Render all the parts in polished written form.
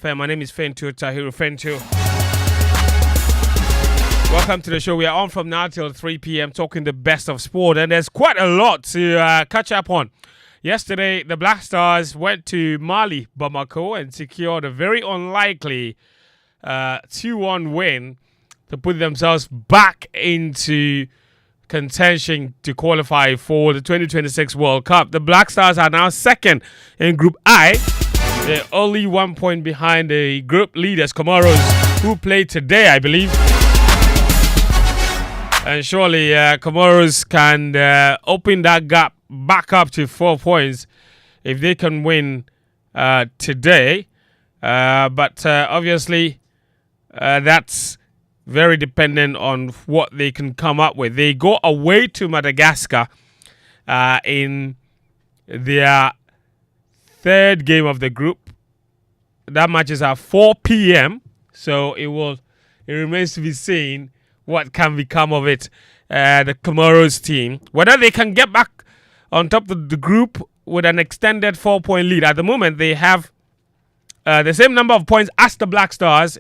FM. My name is Fentuo Tahiru Fentuo. Welcome to the show. We are on from now till 3 p.m. talking the best of sport, and there's quite a lot to catch up on. Yesterday, the Black Stars went to Mali, Bamako, and secured a very unlikely 2-1 win to put themselves back into contention to qualify for the 2026 World Cup. The Black Stars are now second in Group I. They're only 1 point behind the group leaders, Comoros, who played today, I believe. And surely Comoros can open that gap back up to 4 points if they can win today. But obviously, that's very dependent on what they can come up with. They go away to Madagascar in their third game of the group. That match is at 4 p.m. So it remains to be seen what can become of it. The Comoros team, whether they can get back on top of the group with an extended 4-point lead. At the moment, they have the same number of points as the Black Stars.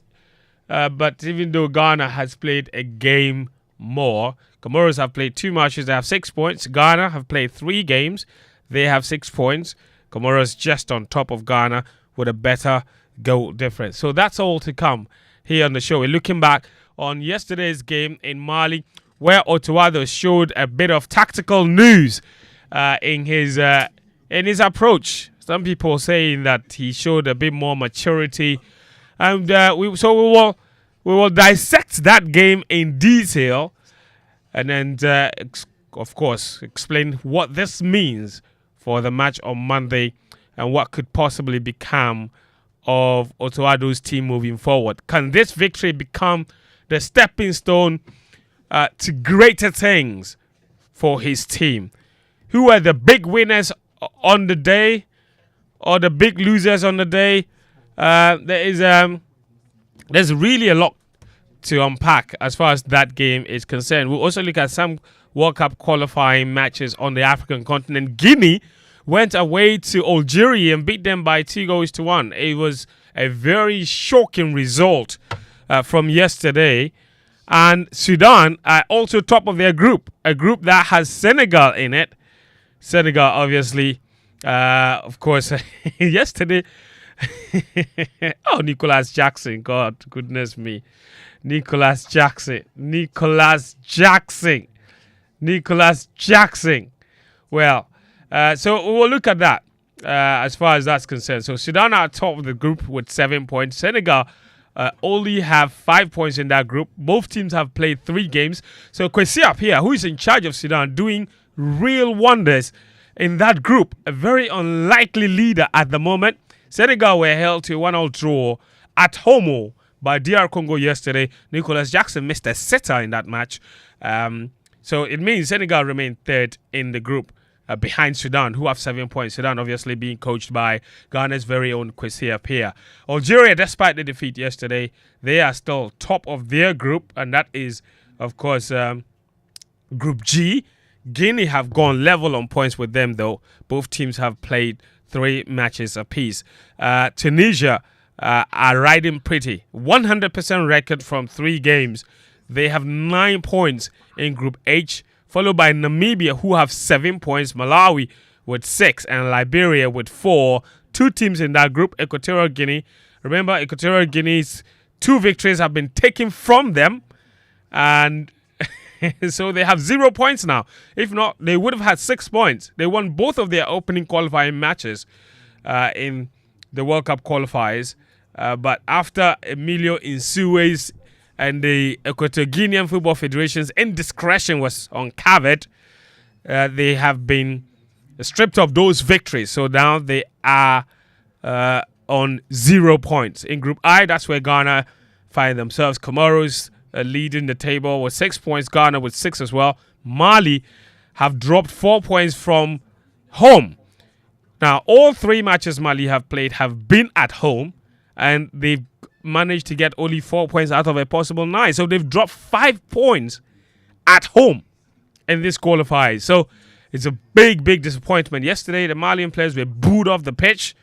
But even though Ghana has played a game more, Comoros have played 2 matches. They have 6 points. Ghana have played 3 games. They have 6 points. Comoros just on top of Ghana with a better goal difference. So that's all to come here on the show. We're looking back on yesterday's game in Mali, where Otuado showed a bit of tactical news in his approach. Some people saying that he showed a bit more maturity. And we will dissect that game in detail, and then, of course, explain what this means for the match on Monday and what could possibly become of Otuado's team moving forward. Can this victory become the stepping stone to greater things for his team? Who are the big winners on the day or the big losers on the day? There's really a lot to unpack as far as that game is concerned. We'll also look at some World Cup qualifying matches on the African continent. Guinea went away to Algeria and beat them by 2-1. It was a very shocking result from yesterday. And Sudan are also top of their group, a group that has Senegal in it. Senegal, obviously, of course, yesterday. Oh, Nicholas Jackson. God, goodness me. Nicholas Jackson. Well, so we'll look at that as far as that's concerned. So Sudan are top of the group with 7 points. Senegal only have 5 points in that group. Both teams have played 3 games. So Kwesi Appiah, who is in charge of Sudan, doing real wonders in that group. A very unlikely leader at the moment. Senegal were held to a 1-1 draw at home by DR Congo yesterday. Nicholas Jackson missed a sitter in that match. So it means Senegal remain third in the group behind Sudan, who have 7 points. Sudan obviously being coached by Ghana's very own Kwesi Appiah. Algeria, despite the defeat yesterday, they are still top of their group. And that is, of course, Group G. Guinea have gone level on points with them, though. Both teams have played 3 matches apiece. Tunisia are riding pretty. 100% record from 3 games. They have 9 points in Group H, followed by Namibia, who have 7 points, Malawi with 6, and Liberia with 4. 2 teams in that group, Equatorial Guinea. Remember, Equatorial Guinea's 2 victories have been taken from them, and so they have 0 points now. If not, they would have had 6 points. They won both of their opening qualifying matches in the World Cup qualifiers. But after Emilio Insue's and the Equatorial Guinean Football Federation's indiscretion was uncovered, they have been stripped of those victories. So now they are on 0 points. In Group I, that's where Ghana find themselves. Comoros leading the table with 6 points. Ghana with 6 as well. Mali have dropped 4 points from home. Now, all 3 matches Mali have played have been at home, and they've managed to get only 4 points out of a possible 9. So they've dropped 5 points at home in this qualifier. So it's a big, big disappointment. Yesterday, the Malian players were booed off the pitch.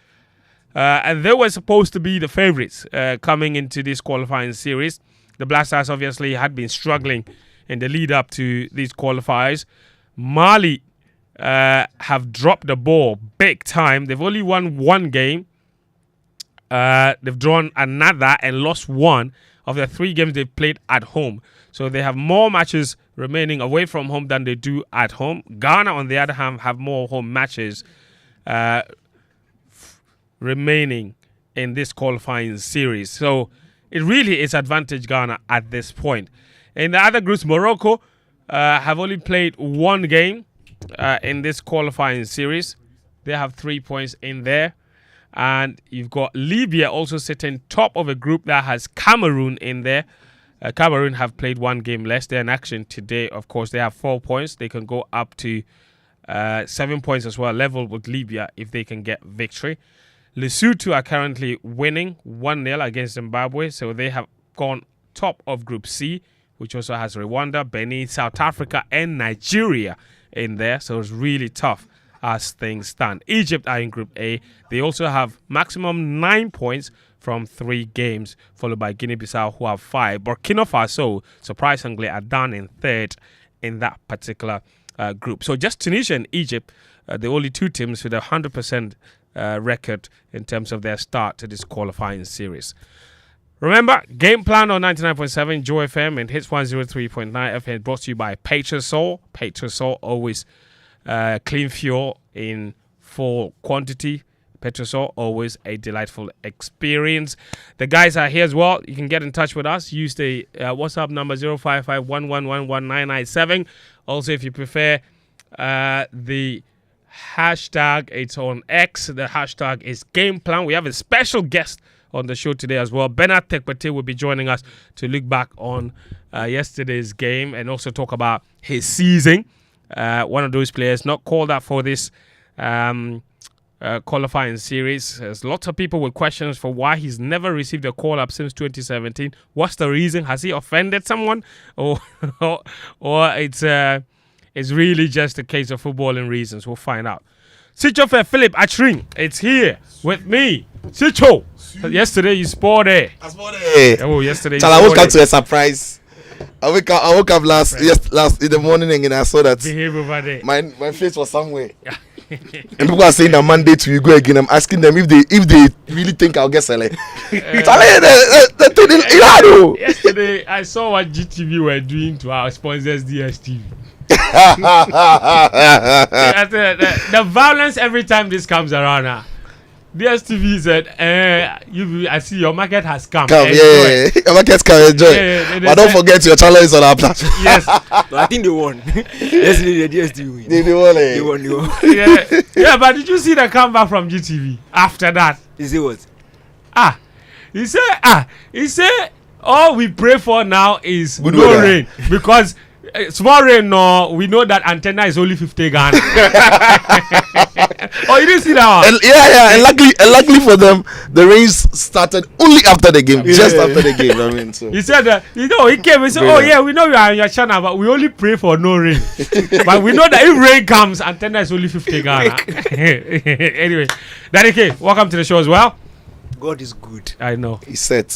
And they were supposed to be the favorites coming into this qualifying series. The Black Stars obviously had been struggling in the lead up to these qualifiers. Mali have dropped the ball big time. They've only won one game. They've drawn another and lost one of the 3 games they've played at home. So they have more matches remaining away from home than they do at home. Ghana, on the other hand, have more home matches remaining in this qualifying series. So it really is advantage Ghana at this point. In the other groups, Morocco have only played one game in this qualifying series. They have 3 points in there. And you've got Libya also sitting top of a group that has Cameroon in there. Cameroon have played one game less. They're in action today. Of course, they have 4 points. They can go up to 7 points as well, level with Libya if they can get victory. Lesotho are currently winning 1-0 against Zimbabwe. So they have gone top of Group C, which also has Rwanda, Benin, South Africa, and Nigeria in there. So it's really tough as things stand. Egypt are in Group A. They also have maximum 9 points from 3 games, followed by Guinea-Bissau, who have 5. Burkina Faso, surprisingly, are down in 3rd in that particular group. So just Tunisia and Egypt, the only 2 teams with a 100% record in terms of their start to this qualifying series. Remember, game plan on 99.7 Joy FM and Hits 103.9 FM brought to you by Petrosol. Petrosol, always clean fuel in full quantity. Petrosol, always a delightful experience. The guys are here as well. You can get in touch with us. Use the WhatsApp number 055-111-1997. Also, if you prefer the hashtag, it's on X. The hashtag is Game Plan. We have a special guest on the show today as well. Bernard Tekpetey will be joining us to look back on yesterday's game and also talk about his season. One of those players not called up for this qualifying series. There's lots of people with questions for why he's never received a call up since 2017. What's the reason? Has he offended someone, or it's really just a case of footballing reasons? We'll find out. Sitso Philip Atsirim, it's here with me. Sitso, yesterday you spoiled it. I spoiled it. Oh, yesterday. I woke up to a surprise. I woke up last in the morning and I saw that behave over there. My face was somewhere. And people are saying that Monday to you go again. I'm asking them if they really think I'll get selected. Yesterday I saw what GTV were doing to our sponsors DSTV. the violence every time this comes around. DSTV said, I see your market has come. Yeah. Your market's come, enjoy. But don't forget your channel is on our platform. Yes. No, I think they won. Yesterday, the DSTV win. They won. They won. Yeah, but did you see the comeback from GTV after that? He said what? He said, all we pray for now is good no weather. rain. Because small rain, no, we know that antenna is only 50 Ghana. Oh, you didn't see that one? And luckily for them, the rains started only after the game, just after the game. I mean, so. He said, he came and said, we know you are on your channel, but we only pray for no rain. But we know that if rain comes, antenna is only 50 Ghana. Anyway, Danny, welcome to the show as well. God is good. I know. He said.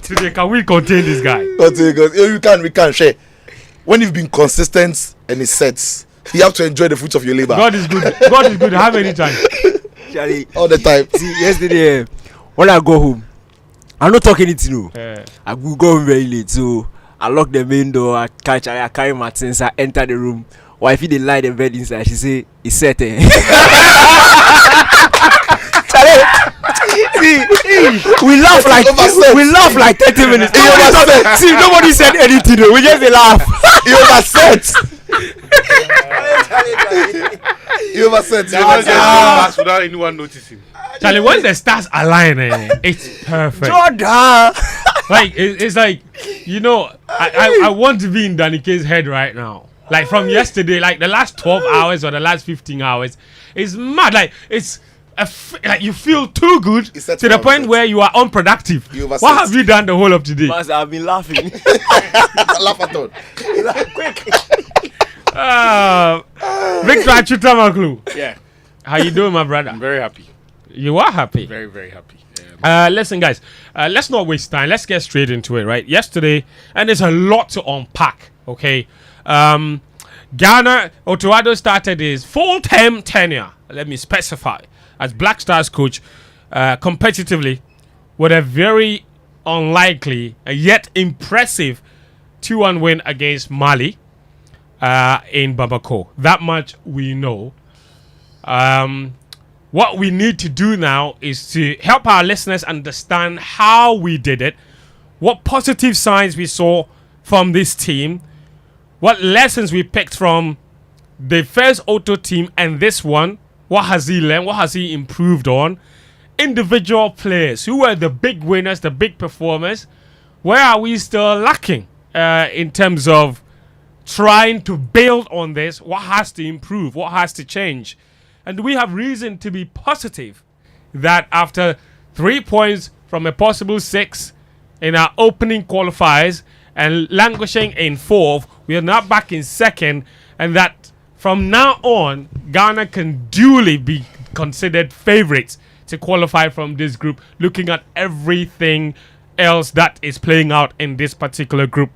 Today, can we contain this guy? We can share. When you've been consistent and it sets, you have to enjoy the fruits of your labor. God is good. God is good. How many times? Charlie, all the time. See, yesterday when I go home, I'm not talking anything. No. I go home very late, so I lock the main door. I carry my things. I enter the room. Wifey they lie the bed inside. She say it's set. See, we laugh like 30 minutes. See, nobody said anything. Though. We just laugh. You overset. You overset. Without anyone noticing. Charlie, when the stars align, it's perfect. Jordan. Like it's like, I want to be in Danny K's head right now. Like from yesterday, like the last 12 hours or the last 15 hours, it's mad. Like it's like you feel too good to the point where you are unproductive. What have you done the whole of today? Master, I've been laughing. Laugh at all. Quick. Victor Atsu Tamakloe. Yeah, How you doing, my brother? I'm very happy. You are happy. Very, very happy. Listen, guys, let's not waste time. Let's get straight into it, right? Yesterday, and there's a lot to unpack, okay? Ghana, Otuado started his full-term tenure, let me specify, as Black Stars coach competitively with a very unlikely yet impressive 2-1 win against Mali in Bamako. That much we know. What we need to do now is to help our listeners understand how we did it, what positive signs we saw from this team, what lessons we picked from the first Auto team and this one, what has he learned, what has he improved on, individual players, who were the big winners, the big performers, where are we still lacking in terms of trying to build on this, what has to improve, what has to change. And do we have reason to be positive that after 3 points from a possible 6 in our opening qualifiers and languishing in 4th, we are now back in 2nd, and that from now on, Ghana can duly be considered favorites to qualify from this group, looking at everything else that is playing out in this particular group.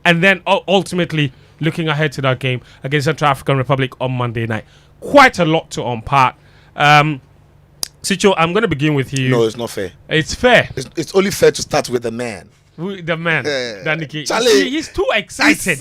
And then ultimately looking ahead to that game against Central African Republic on Monday night. Quite a lot to unpack. Sitso, I'm going to begin with you. No, it's not fair. It's fair. It's only fair to start with the man. The man, Daniki. Charlie, He's too excited.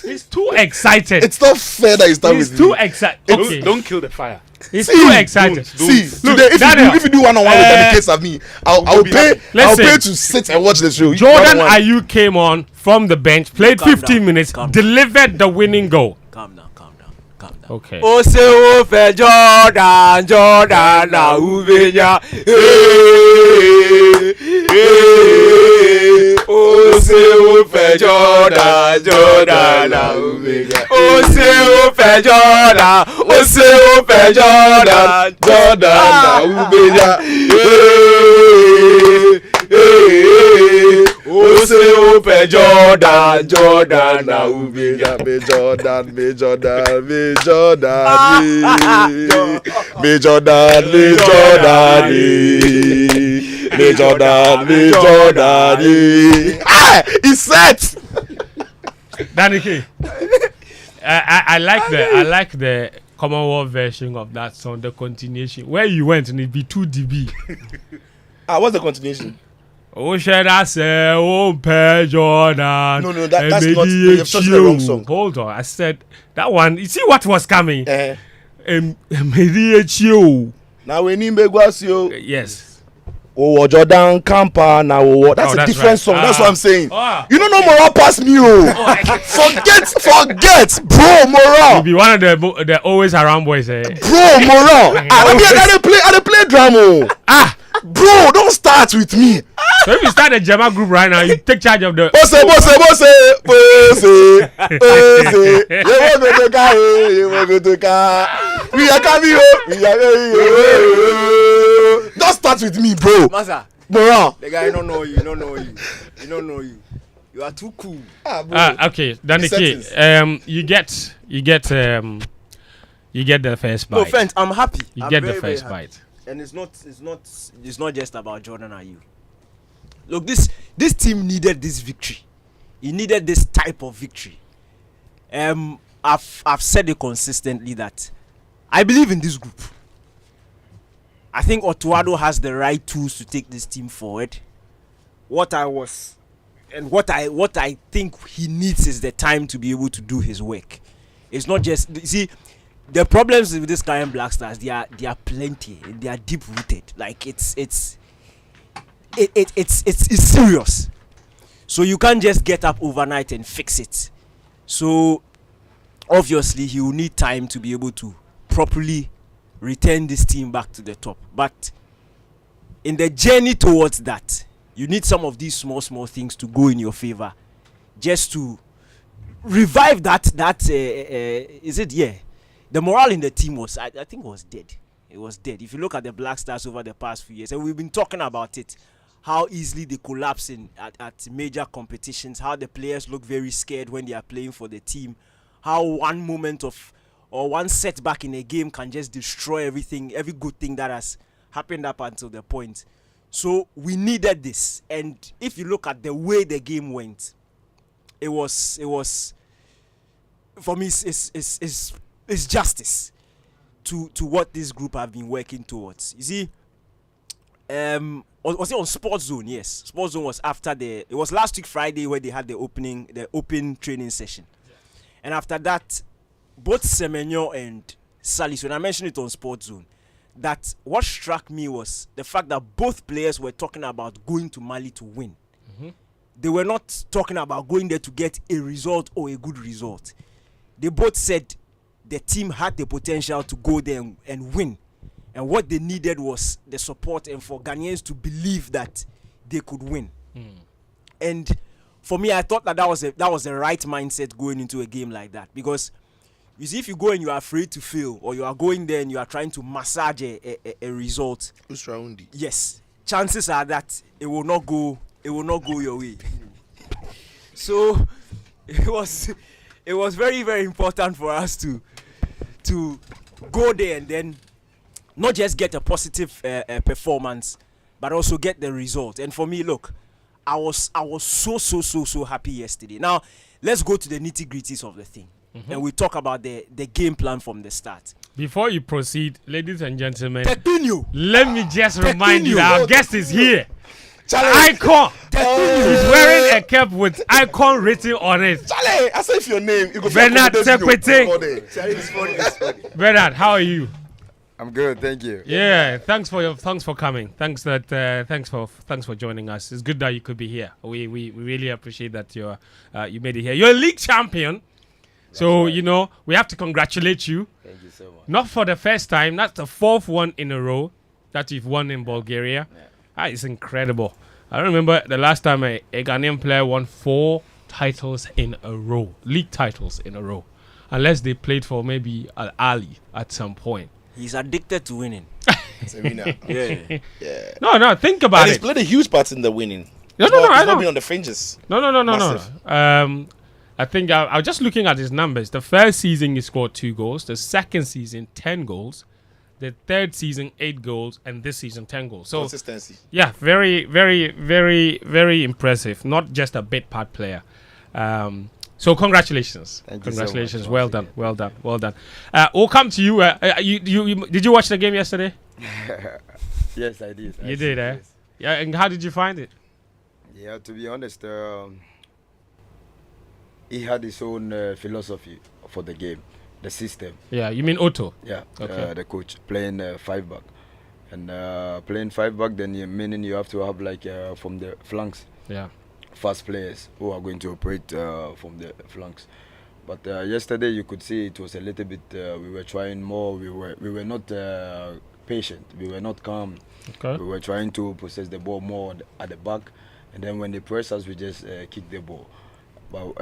He's too excited. It's not fair that you start He's with too me. excited. Okay. Don't kill the fire. He's too excited. See, Look, today, Daniel, if you do one-on-one with the case of me, I'll pay. I'll Listen. pay to sit and watch the show. Jordan One-on-one. Ayew came on from the bench, played Calm 15 down. minutes, Calm down. delivered the winning goal. Calm down. Okay. O se o fe Jordan na ubenya. O se o fe Jordan na ubenya. O se o fe Jordan. O se o fe Jordan na ubenya. O se o fe Jordan na ubenya. Me Jordan. It's set. Daniki, I like the Commonwealth version of that song, the continuation. Where you went and it be 2 dB. What's the continuation? Oh, should I say, oh, Per Jordan? No, that's not. You've chosen the wrong song. Hold on, I said that one. You see what was coming? Eh. Now we need Megwasio. yes. Oh, Jordan Kampa now. That's a different right. song. That's what I'm saying. You don't know Moral pass me. Forget, bro. Moral. You be one of the always around boys. Bro, Moral. I play drama. Bro, don't start with me. So if you start a Jama group right now, you take charge of the. Bosse. You want to go to We are coming. Don't start with me, bro. Masa, Moral. the guy don't know you. You are too cool. Okay, Daniki, you get the first bite. No offense, I'm happy. You I'm get very, the first very happy. bite. And it's not just about Jordan Ayew. Look, this team needed this victory. It needed this type of victory. I've said it consistently that I believe in this group. I think Otuado has the right tools to take this team forward. What I think he needs is the time to be able to do his work. It's not just, you see, the problems with this current Black Stars, they are plenty. They are deep rooted. Like it's serious. So you can't just get up overnight and fix it. So obviously he will need time to be able to properly return this team back to the top. But in the journey towards that, you need some of these small things to go in your favor, just to revive that. The morale in the team was, I think, was dead. It was dead. If you look at the Black Stars over the past few years, and we've been talking about it, how easily they collapse at major competitions, how the players look very scared when they are playing for the team, how one moment of or one setback in a game can just destroy everything, every good thing that has happened up until the point. So we needed this, and if you look at the way the game went, it was for me it's justice to what this group have been working towards. You see, was it on Sports Zone? Yes, Sports Zone was after it was last week Friday where they had the open training session, and after that, both Semenyo and Salis, when I mentioned it on Sports Zone, that what struck me was the fact that both players were talking about going to Mali to win. Mm-hmm. They were not talking about going there to get a result or a good result. They both said the team had the potential to go there and win. And what they needed was the support and for Ghanaians to believe that they could win. And for me, I thought that was the right mindset going into a game like that. Because you see, if you go and you are afraid to fail, or you are going there and you are trying to massage a result, yes, chances are that it will not go your way. So it was very, very important for us to go there and then not just get a positive performance, but also get the result. And for me, look, I was so happy yesterday. Now let's go to the nitty-gritties of the thing. Mm-hmm. And we talk about the game plan from the start. Before you proceed, ladies and gentlemen, Tekpetey, let me just remind you that our guest is here. Charlie. Icon. He's wearing a cap with Icon written on it. Charlie, I say if your name, you go Bernard Tekpetey. Bernard, how are you? I'm good, thank you. Yeah, thanks for coming. Thanks for joining us. It's good that you could be here. We really appreciate that you made it here. You're a league champion. So, right. You know, we have to congratulate you. Thank you so much. Not for the first time. That's the fourth one in a row that you've won in Bulgaria. Yeah. That is incredible. I remember the last time a Ghanaian player won 4 titles in a row. League titles in a row. Unless they played for maybe Al Ali at some point. He's addicted to winning. He's a winner. Yeah. No, think about and it. He's played a huge part in the winning. No, I know. He's not on the fringes. No. I think I was just looking at his numbers. The first season he scored 2 goals. The second season 10 goals. The third season 8 goals, and this season 10 goals. So consistency. Yeah, very, very, very, very impressive. Not just a bit part player. So congratulations. Thank congratulations. You so much. Well done. We'll come to you. You did you watch the game yesterday? Yes, I did. You did, eh? Yes. Yeah, and how did you find it? Yeah, to be honest, he had his own philosophy for the game, the system. Yeah, you mean Otto? Yeah, okay. The coach playing 5-back, and playing 5-back, then meaning you have to have like from the flanks. Yeah. Fast players who are going to operate from the flanks. But yesterday you could see it was a little bit. We were trying more. We were not patient. We were not calm. Okay. We were trying to possess the ball more at the back, and then when they press us, we just kick the ball. But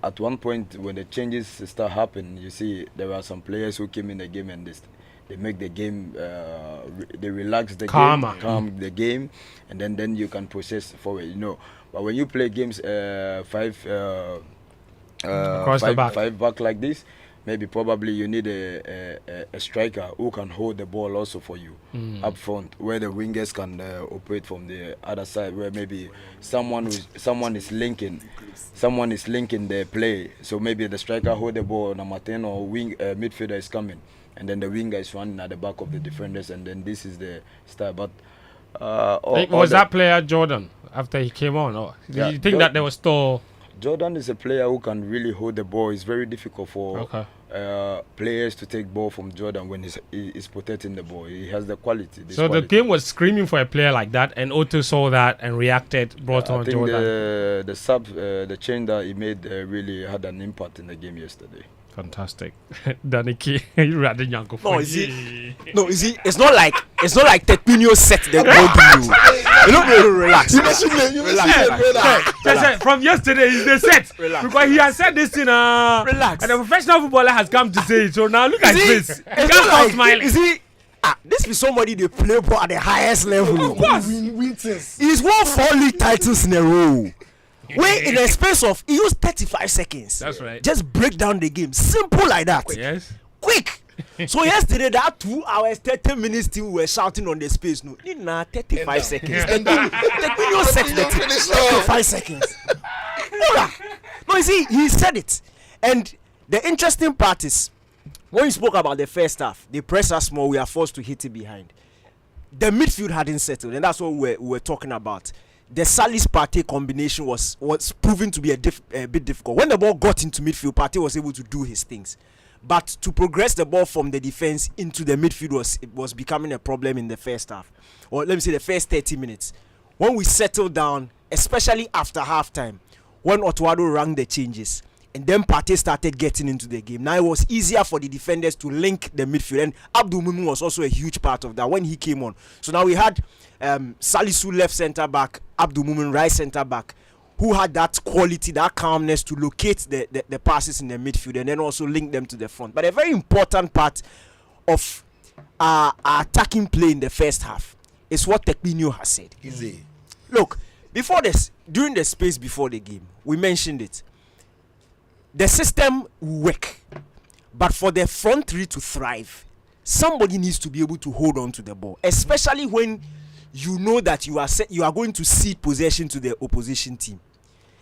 at one point, when the changes start happening, you see there are some players who came in the game and they make the game, they relax the calm the game, and then you can process forward, you know. But when you play games 5 back like this, maybe probably you need a striker who can hold the ball also for you up front, where the wingers can operate from the other side, where maybe someone is linking the play. So maybe the striker hold the ball, number 10 or midfielder is coming, and then the winger is running at the back of the defenders, and then this is the style. But was that player Jordan after he came on, or do you think that there was still? Jordan is a player who can really hold the ball. It's very difficult for players to take ball from Jordan when he's protecting the ball. He has the quality. So the game was screaming for a player like that, and Otto saw that and reacted, brought on Jordan. The change that he made really had an impact in the game yesterday. Fantastic. Daniki, you rather young. No, it's not like Tekpetey set the goal. You know, relax. From yesterday, is the set. Because he has said this in relax. And a professional footballer has come to say it. So now look at this. He can't stop smiling. You see, this is somebody they play ball at the highest level. Of course. He's won 4 league titles in a row. Where in a space of he used 35 seconds. That's right. Just break down the game. Simple like that. Yes. Quick. So yesterday that 2 hours 30 minutes team were shouting on the space. No, 35 seconds. And then Tekpetey set the 35 seconds. No, you see, he said it. And the interesting part is when you spoke about the first half, they press us more, we are forced to hit it behind. The midfield hadn't settled, and that's what we were talking about. The Salis Partey combination was proven to be a bit difficult. When the ball got into midfield, Partey was able to do his things. But to progress the ball from the defense into the midfield was becoming a problem in the first half. Or let me say the first 30 minutes. When we settled down, especially after halftime, when Otuado rang the changes, and then Partey started getting into the game. Now it was easier for the defenders to link the midfield, and Abdul Mumin was also a huge part of that when he came on. So now we had Salisu left centre back, Abdul Mumin right centre back, who had that quality, that calmness to locate the passes in the midfield and then also link them to the front. But a very important part of our attacking play in the first half is what Tekpetey has said. Easy. Look, before this, during the space before the game, we mentioned it. The system will work, but for the front three to thrive, somebody needs to be able to hold on to the ball, especially when you know that you are going to cede possession to the opposition team.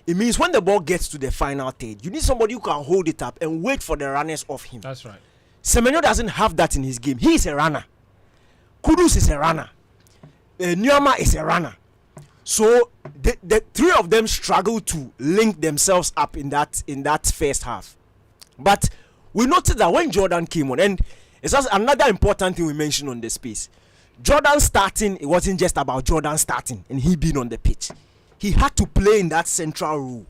It means when the ball gets to the final third, you need somebody who can hold it up and wait for the runners off him. That's right. Semenyo doesn't have that in his game. He is a runner. Kudus is a runner. Nyama is a runner. So the three of them struggle to link themselves up in that first half. But we noticed that when Jordan came on, and it's also another important thing we mentioned on the space. Jordan starting, it wasn't just about Jordan starting and he being on the pitch. He had to play in that central role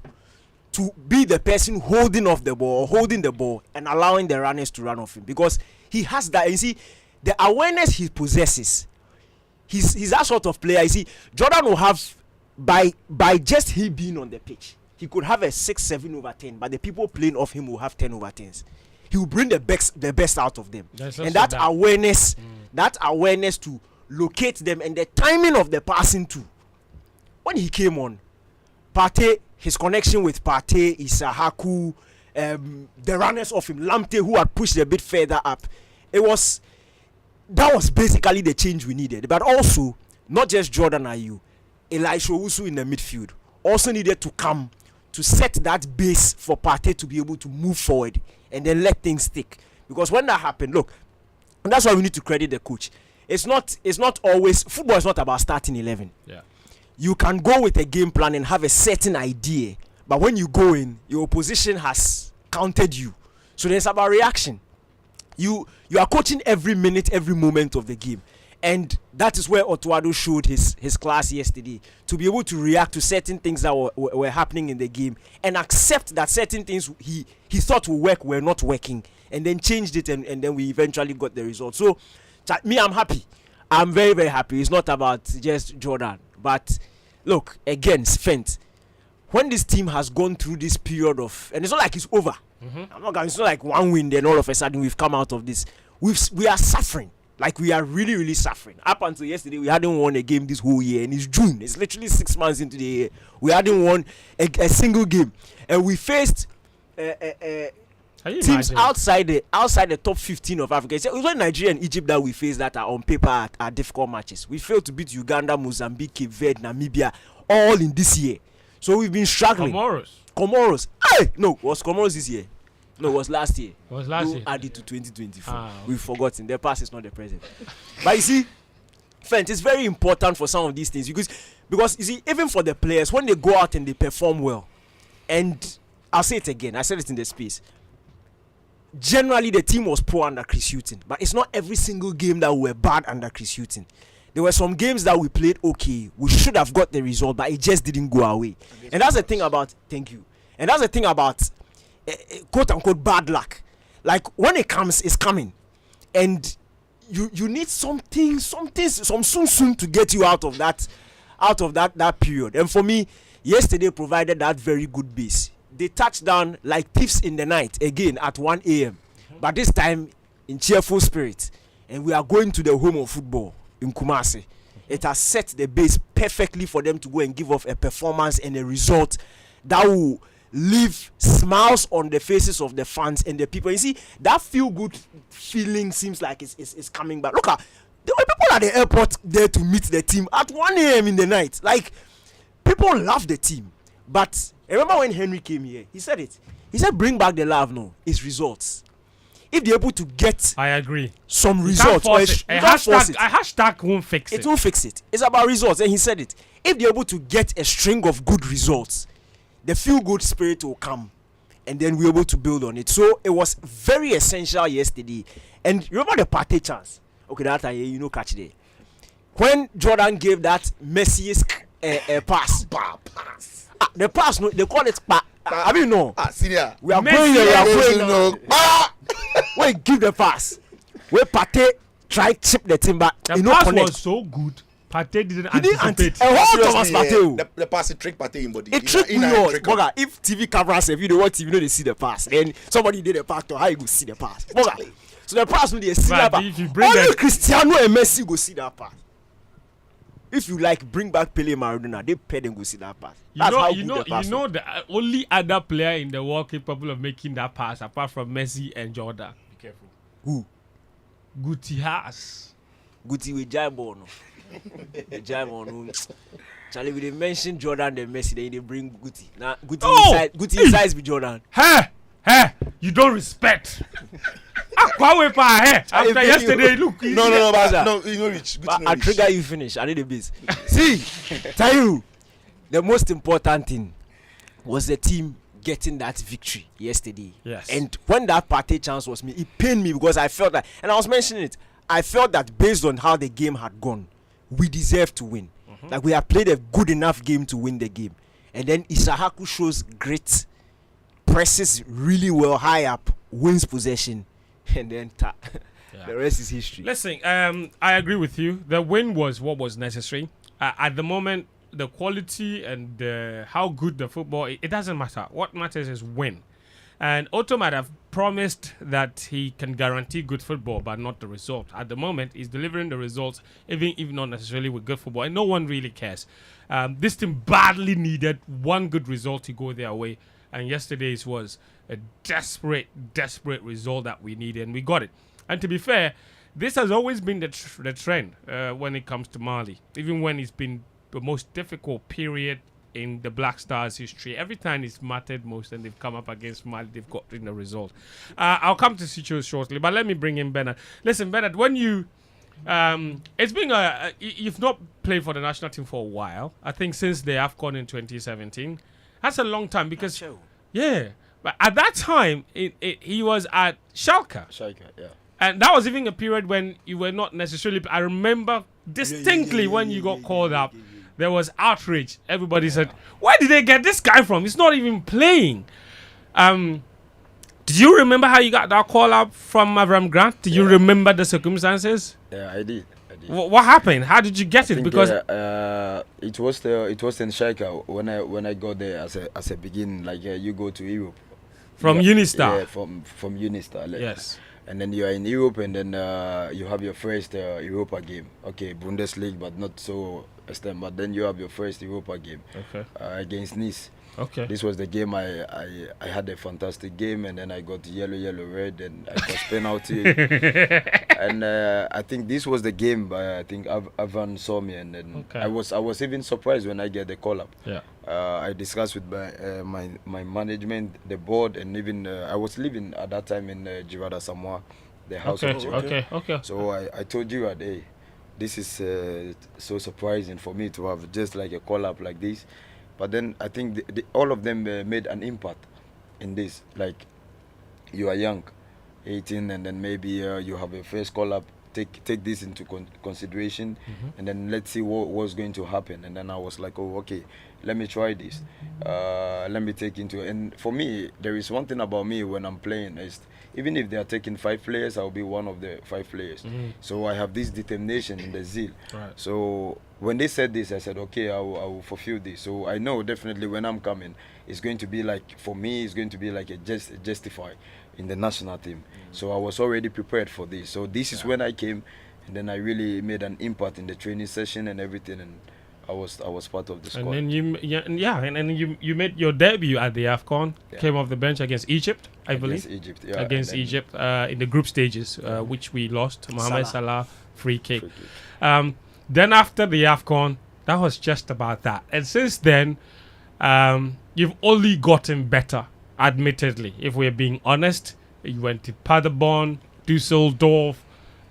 to be the person holding the ball and allowing the runners to run off him, because he has that. You see, the awareness he possesses, he's that sort of player. You see, Jordan will have, by just he being on the pitch, he could have a 6-7/10, but the people playing off him will have 10/10s. He will bring the best out of them. And that awareness to locate them and the timing of the passing too. When he came on, Partey, his connection with Partey, Isahaku, the runners of him, Lamptey, who had pushed a bit further up, that was basically the change we needed. But also, not just Jordan Ayew, Elisha Owusu in the midfield also needed to come to set that base for Partey to be able to move forward and then let things stick. Because when that happened, look, and that's why we need to credit the coach. It's not always, football is not about starting 11. Yeah. You can go with a game plan and have a certain idea, but when you go in, your opposition has counted you. So there's about reaction. You are coaching every minute, every moment of the game. And that is where Otuado showed his class yesterday, to be able to react to certain things that were happening in the game and accept that certain things he thought would work were not working, and then changed it, and then we eventually got the result. So me, I'm happy. I'm very, very happy. It's not about just Jordan. But look, again, Fent, when this team has gone through this period of, and it's not like it's over. It's not like one win, then all of a sudden we've come out of this. We are suffering. Like, we are really, really suffering. Up until yesterday, we hadn't won a game this whole year, and it's June. It's literally 6 months into the year. We hadn't won a single game, and we faced teams outside the top 15 of Africa. It was Nigeria and Egypt that we faced that are on paper are difficult matches. We failed to beat Uganda, Mozambique, Cape Verde, Namibia, all in this year. So we've been struggling. Comoros. Hey! No, was Comoros this year? No, it was last year. Added to 2024. We've forgotten. The past is not the present. But you see, Fent, it's very important for some of these things because you see, even for the players, when they go out and they perform well, and I'll say it again, I said it in the space. Generally, the team was poor under Chris Hughton, but it's not every single game that we were bad under Chris Hughton. There were some games that we played okay. We should have got the result, but it just didn't go our way. And that's the thing about, thank you. And that's the thing about quote unquote bad luck. Like, when it comes, it's coming, and you need some soon to get you out of that period. And for me, yesterday provided that very good base. They touched down like thieves in the night again at 1 a.m. but this time in cheerful spirit, and we are going to the home of football in Kumasi. It has set the base perfectly for them to go and give off a performance and a result that will leave smiles on the faces of the fans and the people. You see, that feel good feeling seems like it's coming back. Look at there were people at the airport there to meet the team at 1 a.m. in the night. Like, people love the team. But remember when Henry came here, he said it. He said, bring back the love. No, it's results. If they're able to get, I agree, some you results, can't force it. you can't force it. A hashtag won't fix it. It won't fix it. It's about results, and he said it. If they're able to get a string of good results, the feel-good spirit will come, and then we're able to build on it. So it was very essential yesterday. And remember the Partey chance? Okay, that time you know catch there. When Jordan gave that Messi's pass, the pass, no, they call it I mean no. Senior. We are Messi, going here. We are going no. When give the pass, where Partey try chip the timber, The you know pass connect. was so good. Partey didn't He didn't anticipate. Thomas Partey. The pass it trick Partey in body. It tricked me out. Boga, if TV cameras, if you don't watch TV, you know they see the pass. Then somebody did the pass to how you go see the pass. Boga. So the pass when they see But that if you pass. bring Only that- Cristiano and Messi go see that pass. If you like bring back Pele Maradona, they pay them go see that pass. That's how good the pass was. The only other player in the world capable of making that pass apart from Messi and Jordan. Be careful. Who? Guti has. Guti with Jaibo no. Jaibo no. Charlie, we dey mention Jordan and Messi, then they bring Guti. Now Guti inside with Jordan. Hey, you don't respect. After yesterday, look. No, but no, you know rich. Good But to know I rich. trigger you finish. I need a base. See, Tahiru, the most important thing was the team getting that victory yesterday. Yes. And when that Partey chance was me, it pained me because I felt that, and I was mentioning it, I felt that based on how the game had gone, we deserved to win. Like, we have played a good enough game to win the game. And then Isahaku shows grit, presses really well high up, wins possession, and then the rest is history. Listen, I agree with you. The win was what was necessary. At the moment, the quality and how good the football, it doesn't matter. What matters is win. And Otto might have promised that he can guarantee good football, but not the result. At the moment, he's delivering the results, even if not necessarily with good football. And no one really cares. This team badly needed one good result to go their way. And yesterday's was a desperate result that we needed, and we got it. And to be fair, this has always been the trend when it comes to Mali. Even when it's been the most difficult period in the Black Stars history, every time it's mattered most and they've come up against Mali, they've gotten the result. I'll come to Sitso shortly, but let me bring in Bernard. Listen, Bernard, when you it's been you've not played for the national team for a while. I think since the AFCON in 2017. That's a long time because yeah, but at that time he was at Schalke. Yeah. And that was even a period when you were not necessarily. I remember distinctly when you got called up, there was outrage. Everybody said, "Where did they get this guy from? He's not even playing." Did you remember how you got that call up from Avram Grant? Do you remember the circumstances? Yeah, I did. What happened? How did you get it? Because it was in Schalke when I got there as a beginning. Like you go to Europe from Unistar. Yeah, from Unistar. Like, yes. And then you are in Europe, and then you have your first Europa game. Okay, Bundesliga, but not so extent. But then you have your first Europa game. Okay. Against Nice. Okay. This was the game I had a fantastic game, and then I got yellow, red, and I got penalty. And I think this was the game. I think Avan saw me, and then I was even surprised when I get the call up. Yeah. I discussed with my management, the board, and even I was living at that time in Girada Samoa, the house of Girada. Okay. So I told Girada, hey, this is so surprising for me to have just like a call up like this. But then I think all of them made an impact in this. Like, you are young, 18, and then maybe you have a first call up. Take this into consideration, and then let's see what's going to happen. And then I was like, oh, okay, let me try this. Let me take into. And for me, there is one thing about me when I'm playing is, even if they are taking 5 players, I'll be one of the 5 players. So I have this determination and the zeal. Right. So when they said this, I said, okay, I will fulfill this. So I know definitely when I'm coming, it's going to be like, for me, it's going to be like a justify in the national team. So I was already prepared for this. So this is when I came, and then I really made an impact in the training session and everything, and I was part of the squad. And then you made your debut at the AFCON. Yeah. Came off the bench against Egypt, I believe. Egypt, yeah, Against and then Egypt in the group stages, which we lost. Mohamed Salah free kick. free kick. Then after the AFCON, that was just about that. And since then, you've only gotten better, admittedly. If we're being honest, you went to Paderborn, Dusseldorf,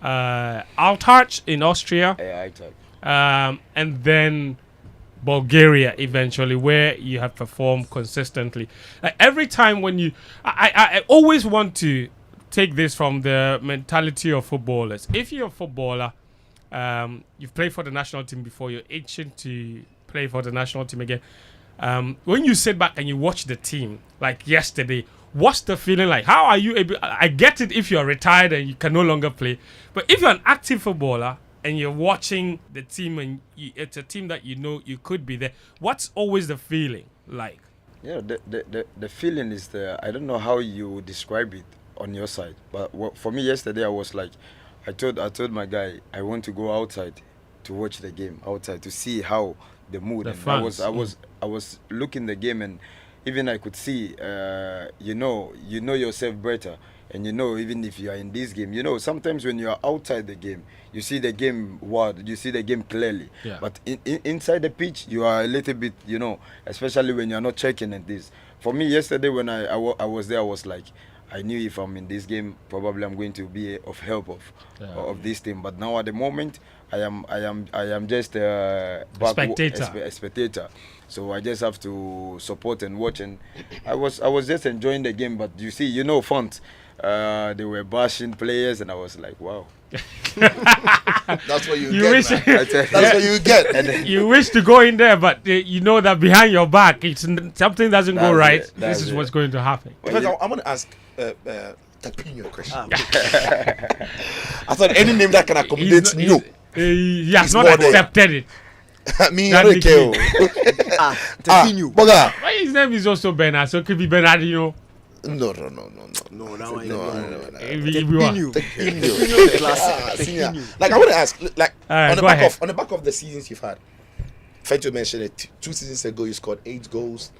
Altach in Austria, Yeah, I talk. and then Bulgaria eventually, where you have performed consistently. Like every time when I always want to take this from the mentality of footballers. If you're a footballer, you've played for the national team before, you're itching to play for the national team again. When you sit back and you watch the team, like yesterday, what's the feeling like? How are you able? I get it if you're retired and you can no longer play, but if you're an active footballer and you're watching the team and it's a team that you know you could be there, what's always the feeling like? Yeah, the feeling is there. I don't know how you describe it on your side, but for me yesterday I was like, I told my guy I want to go outside to watch the game outside to see how the mood. The And fans, I was looking the game, and even I could see you know yourself better, and even if you are in this game, sometimes when you are outside the game you see the game you see the game clearly. Yeah. But inside the pitch you are a little bit, especially when you are not checking at this. For me yesterday when I was there, I was like, I knew if I'm in this game, probably I'm going to be of help of this team. But now at the moment, I am just a spectator. So I just have to support and watch. And I was just enjoying the game. But you see, font, they were bashing players, and I was like, wow. That's what you get. Man. That's That's what you get. You wish to go in there, but you know that behind your back, something doesn't go right. This is what's going to happen. In fact, I'm going to ask Tapinho a question. I thought any name that can accommodate you. He has He's not more there. accepted it. Me, I don't care. Tapinho. Boga. Why his name is also Bernard, so it could be Bernardino. No. No, that one. Tapinho. Tapinho classic. Senior. Like I want to ask, like Alright, on the back of the seasons you've had, Fentuo mentioned it. 2 seasons ago you scored 8 goals.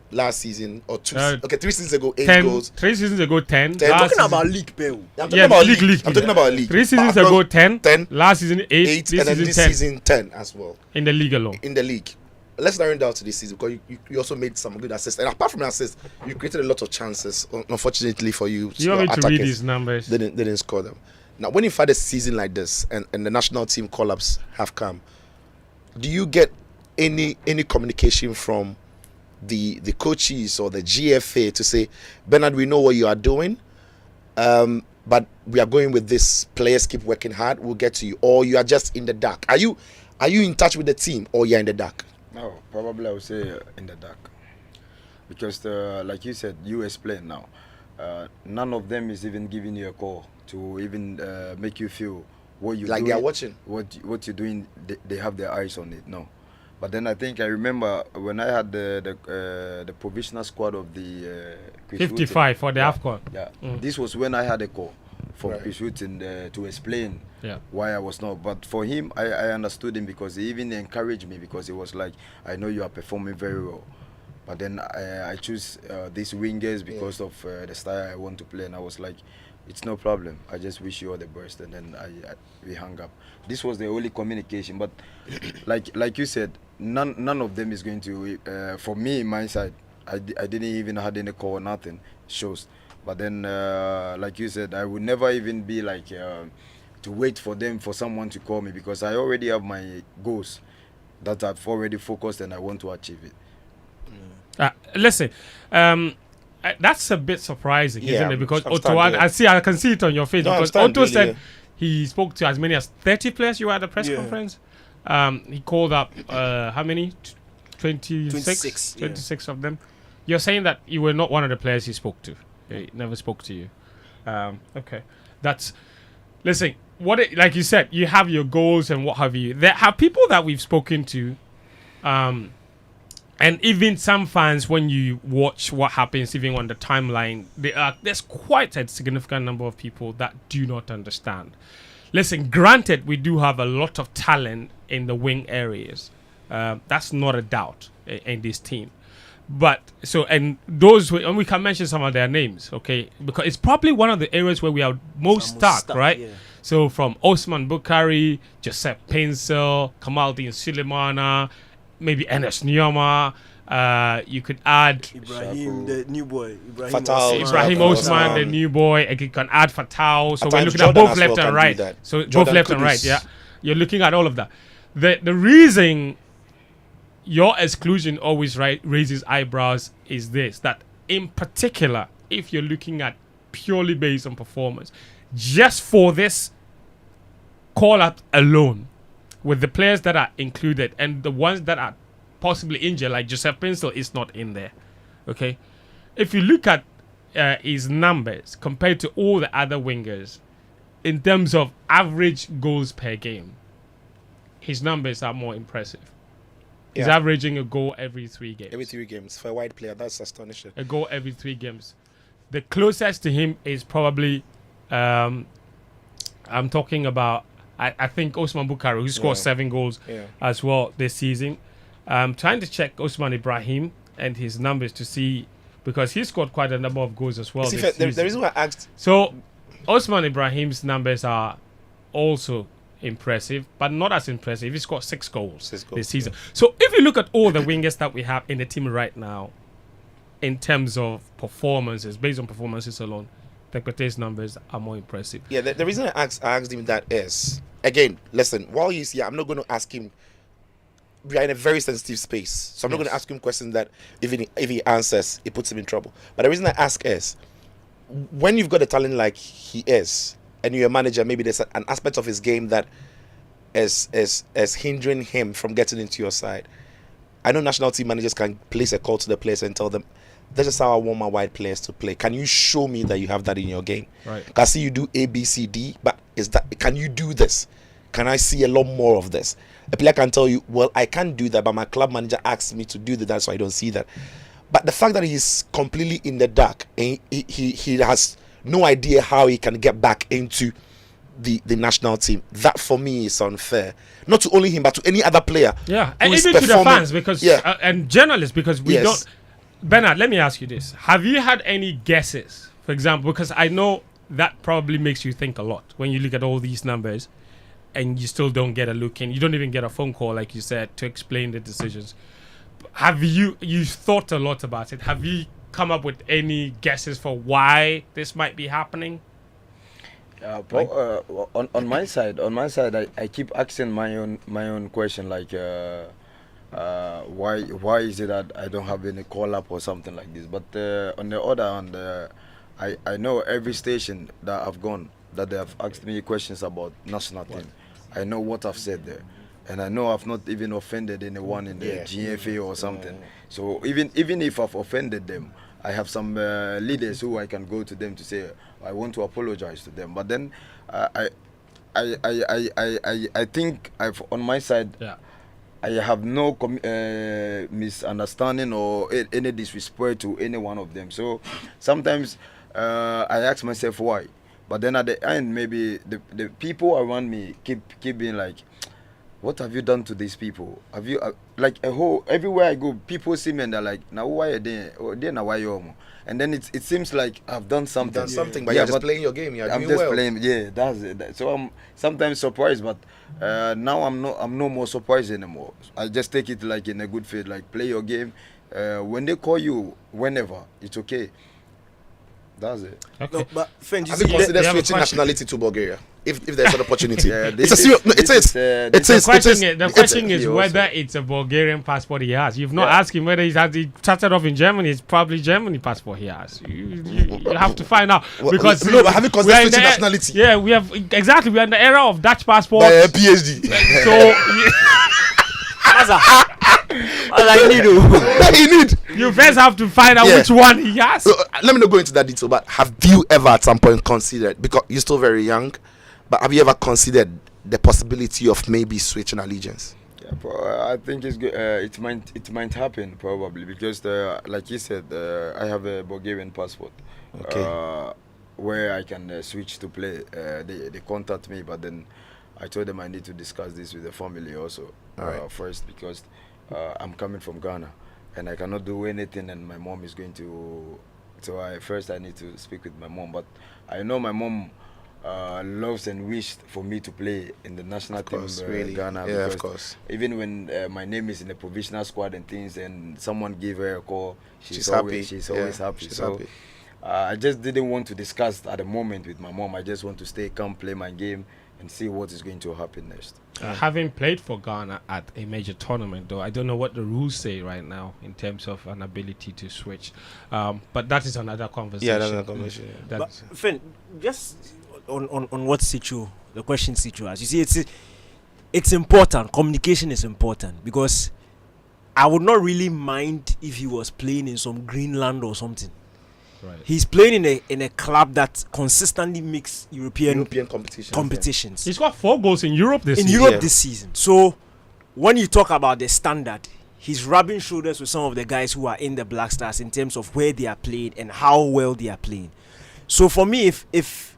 Last season or 3 seasons ago 8 goals. 3 seasons ago 10. Ten. Last Talking season- about league, Pew. I'm talking Yeah, about league. league. I'm talking about league. 3 seasons But ago 10. 10. Last season 8. 8 This and then season this 10 season 10 as well in the league alone. in the league. Let's narrow it down to this season because you also made some good assists, and apart from the assists, you created a lot of chances. Unfortunately for you, You want me to read attackers these numbers? didn't score them. Now, when you've had a season like this and the national team call-ups have come, do you get any communication from the coaches or the GFA to say, Bernard, we know what you are doing, but we are going with this. Players keep working hard. We'll get to you, or you are just in the dark. Are you in touch with the team, or you're in the dark? No, probably I would say in the dark, because like you said, you explained now. None of them is even giving you a call to even make you feel what you Like doing, they are watching. what you're doing. They have their eyes on it. No, but then I think I remember when I had the provisional squad of the 55 for the AFCON. Yeah, this was when I had a call from Right. Chris Wooten to explain Yeah. why I was not. But for him, I understood him because he even encouraged me, because he was like, I know you are performing very well. But then I choose these wingers because of the style I want to play. And I was like, it's no problem. I just wish you all the best. And then we hung up. This was the only communication. But like you said, none of them is going to, for me, my side, I didn't even had any call, nothing, shows. But then, like you said, I would never even be like to wait for someone to call me, because I already have my goals that I've already focused and I want to achieve it. Listen, that's a bit surprising, Yeah, isn't it? Because I'm Otto, starting to- I can see it on your face. No, I'm because starting Otto really, said yeah. he spoke to as many as 30 players. You were at the press Yeah. conference. He called up how many? 26 26 of them. You're saying that you were not one of the players he spoke to. He never spoke to you. Okay, that's. Listen, like you said, you have your goals and what have you. There are people that we've spoken to, and even some fans, when you watch what happens, even on the timeline, there's quite a significant number of people that do not understand. listen, granted, we do have a lot of talent in the wing areas. That's not a doubt in this team. But so, and those, and we can mention some of their names, okay? Because it's probably one of the areas where we are most stuck, right? Yeah. So from Osman Bukari, Joseph Pinsel, Kamaldeen Sulemana, maybe Enes Nyoma. You could add Ibrahim, the new boy. Fatal. Ibrahim Osman, the new boy. And you can add Fatau. So At we're times looking at Jordan both as left well and can do right. that. So Jordan both left and right, Kudus. yeah. You're looking at all of that. The reason your exclusion always raises eyebrows is this, that in particular, if you're looking at purely based on performance, just for this call-up alone, with the players that are included and the ones that are possibly injured, like Joseph Pinsel is not in there, okay? If you look at his numbers compared to all the other wingers, in terms of average goals per game, his numbers are more impressive. He's Yeah. averaging a goal every 3 games. Every 3 games for a wide player, that's astonishing. A goal every 3 games. The closest to him is probably, I'm talking about, I think Osman Bukari, who scored 7 goals as well this season. I'm trying to check Osman Ibrahim and his numbers to see, because he scored quite a number of goals as well. See, This the season. reason why I asked, So, Osman Ibrahim's numbers are also impressive, but not as impressive. He scored 6 goals, this season. So, if you look at all the wingers that we have in the team right now, in terms of performances, based on performances alone, Tekpetey's numbers are more impressive. yeah, the reason I asked him that is, again, listen, while he's here, I'm not going to ask him. We are in a very sensitive space, so I'm not going to ask him questions that if he answers, it puts him in trouble. But the reason I ask is, when you've got a talent like he is, and you're a manager, maybe there's an aspect of his game that is hindering him from getting into your side. I know national team managers can place a call to the players and tell them, this is how I want my wide players to play. Can you show me that you have that in your game? Right. I see you do A, B, C, D, but can you do this? Can I see a lot more of this? A player can tell you, well, I can't do that, but my club manager asked me to do that, so I don't see that. But the fact that he's completely in the dark, and he has no idea how he can get back into the national team, that for me is unfair. Not to only him, but to any other player. Yeah, who and is even to the performing- fans, because Yeah. and journalists, because we Yes. don't. Bernard, let me ask you this: have you had any guesses, for example? Because I know that probably makes you think a lot when you look at all these numbers, and you still don't get a look in. You don't even get a phone call, like you said, to explain the decisions. Have you thought a lot about it? Have you come up with any guesses for why this might be happening? On my side, I keep asking my own question, like why is it that I don't have any call up or something like this? But on the other hand, I know every station that I've gone that they have asked me questions about national team. I know what I've said there, and I know I've not even offended anyone in the GFA or something. So even if I've offended them, I have some leaders who I can go to them to say I want to apologize to them. But then I think I've on my side. Yeah. I have no misunderstanding or any disrespect to any one of them. So sometimes I ask myself why. But then at the end, maybe the people around me keep being like, what have you done to these people? Have you like a whole everywhere I go, people see me and they're like, now why are they? Or they now why you? And then it seems like I've done something. But you're just playing your game. I'm just playing. Yeah, that's it. So I'm sometimes surprised, but now I'm no more surprised anymore. I just take it like in a good faith, like play your game. When they call you, whenever, it's okay. That's it. Okay. No, but Fen, Have you considered have a switching question? nationality to Bulgaria if there's an opportunity? Yeah, It's a serious. No, it is. The question is you whether also. it's a Bulgarian passport he has. You've not asked him whether he started off in Germany. It's probably Germany passport he has. You have to find out Well, because no, but have you considered we're in switching the nationality? Yeah, we have exactly. We're in the era of Dutch passports. By a PhD. You need. You first have to find out Yeah. which one he has. So, let me not go into that detail, but have you ever at some point considered, because you're still very young, but have you ever considered the possibility of maybe switching allegiance? Yeah, I think it's good. It might happen probably because like you said, I have a Bulgarian passport. Okay. where I can switch to play. They contact me, but then I told them I need to discuss this with the family also first, because I'm coming from Ghana and I cannot do anything, and my mom is going to. So I need to speak with my mom. But I know my mom loves and wished for me to play in the national team really. Ghana. Yeah, of course. Even when my name is in the provisional squad and things, and someone gave her a call, she's happy. always happy. She's so happy. I just didn't want to discuss at the moment with my mom. I just want to stay calm, play my game, and see what is going to happen next. Having played for Ghana at a major tournament, though, I don't know what the rules say right now in terms of an ability to switch. But that is another conversation. Yeah, that's another conversation. But Fen, just on what the question Sitso asked. You see, it's important. Communication is important, because I would not really mind if he was playing in some Greenland or something. Right. He's playing in a club that consistently makes European competitions. He's got 4 goals in Europe this season. So when you talk about the standard, he's rubbing shoulders with some of the guys who are in the Black Stars in terms of where they are playing and how well they are playing. So for me, if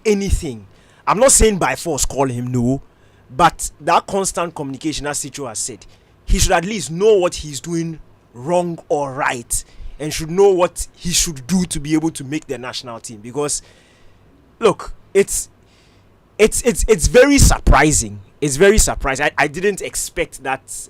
anything, I'm not saying by force call him, no, but that constant communication, as Sitso has said, he should at least know what he's doing wrong or right, and should know what he should do to be able to make the national team. Because look, it's very surprising. It's very surprising. I didn't expect that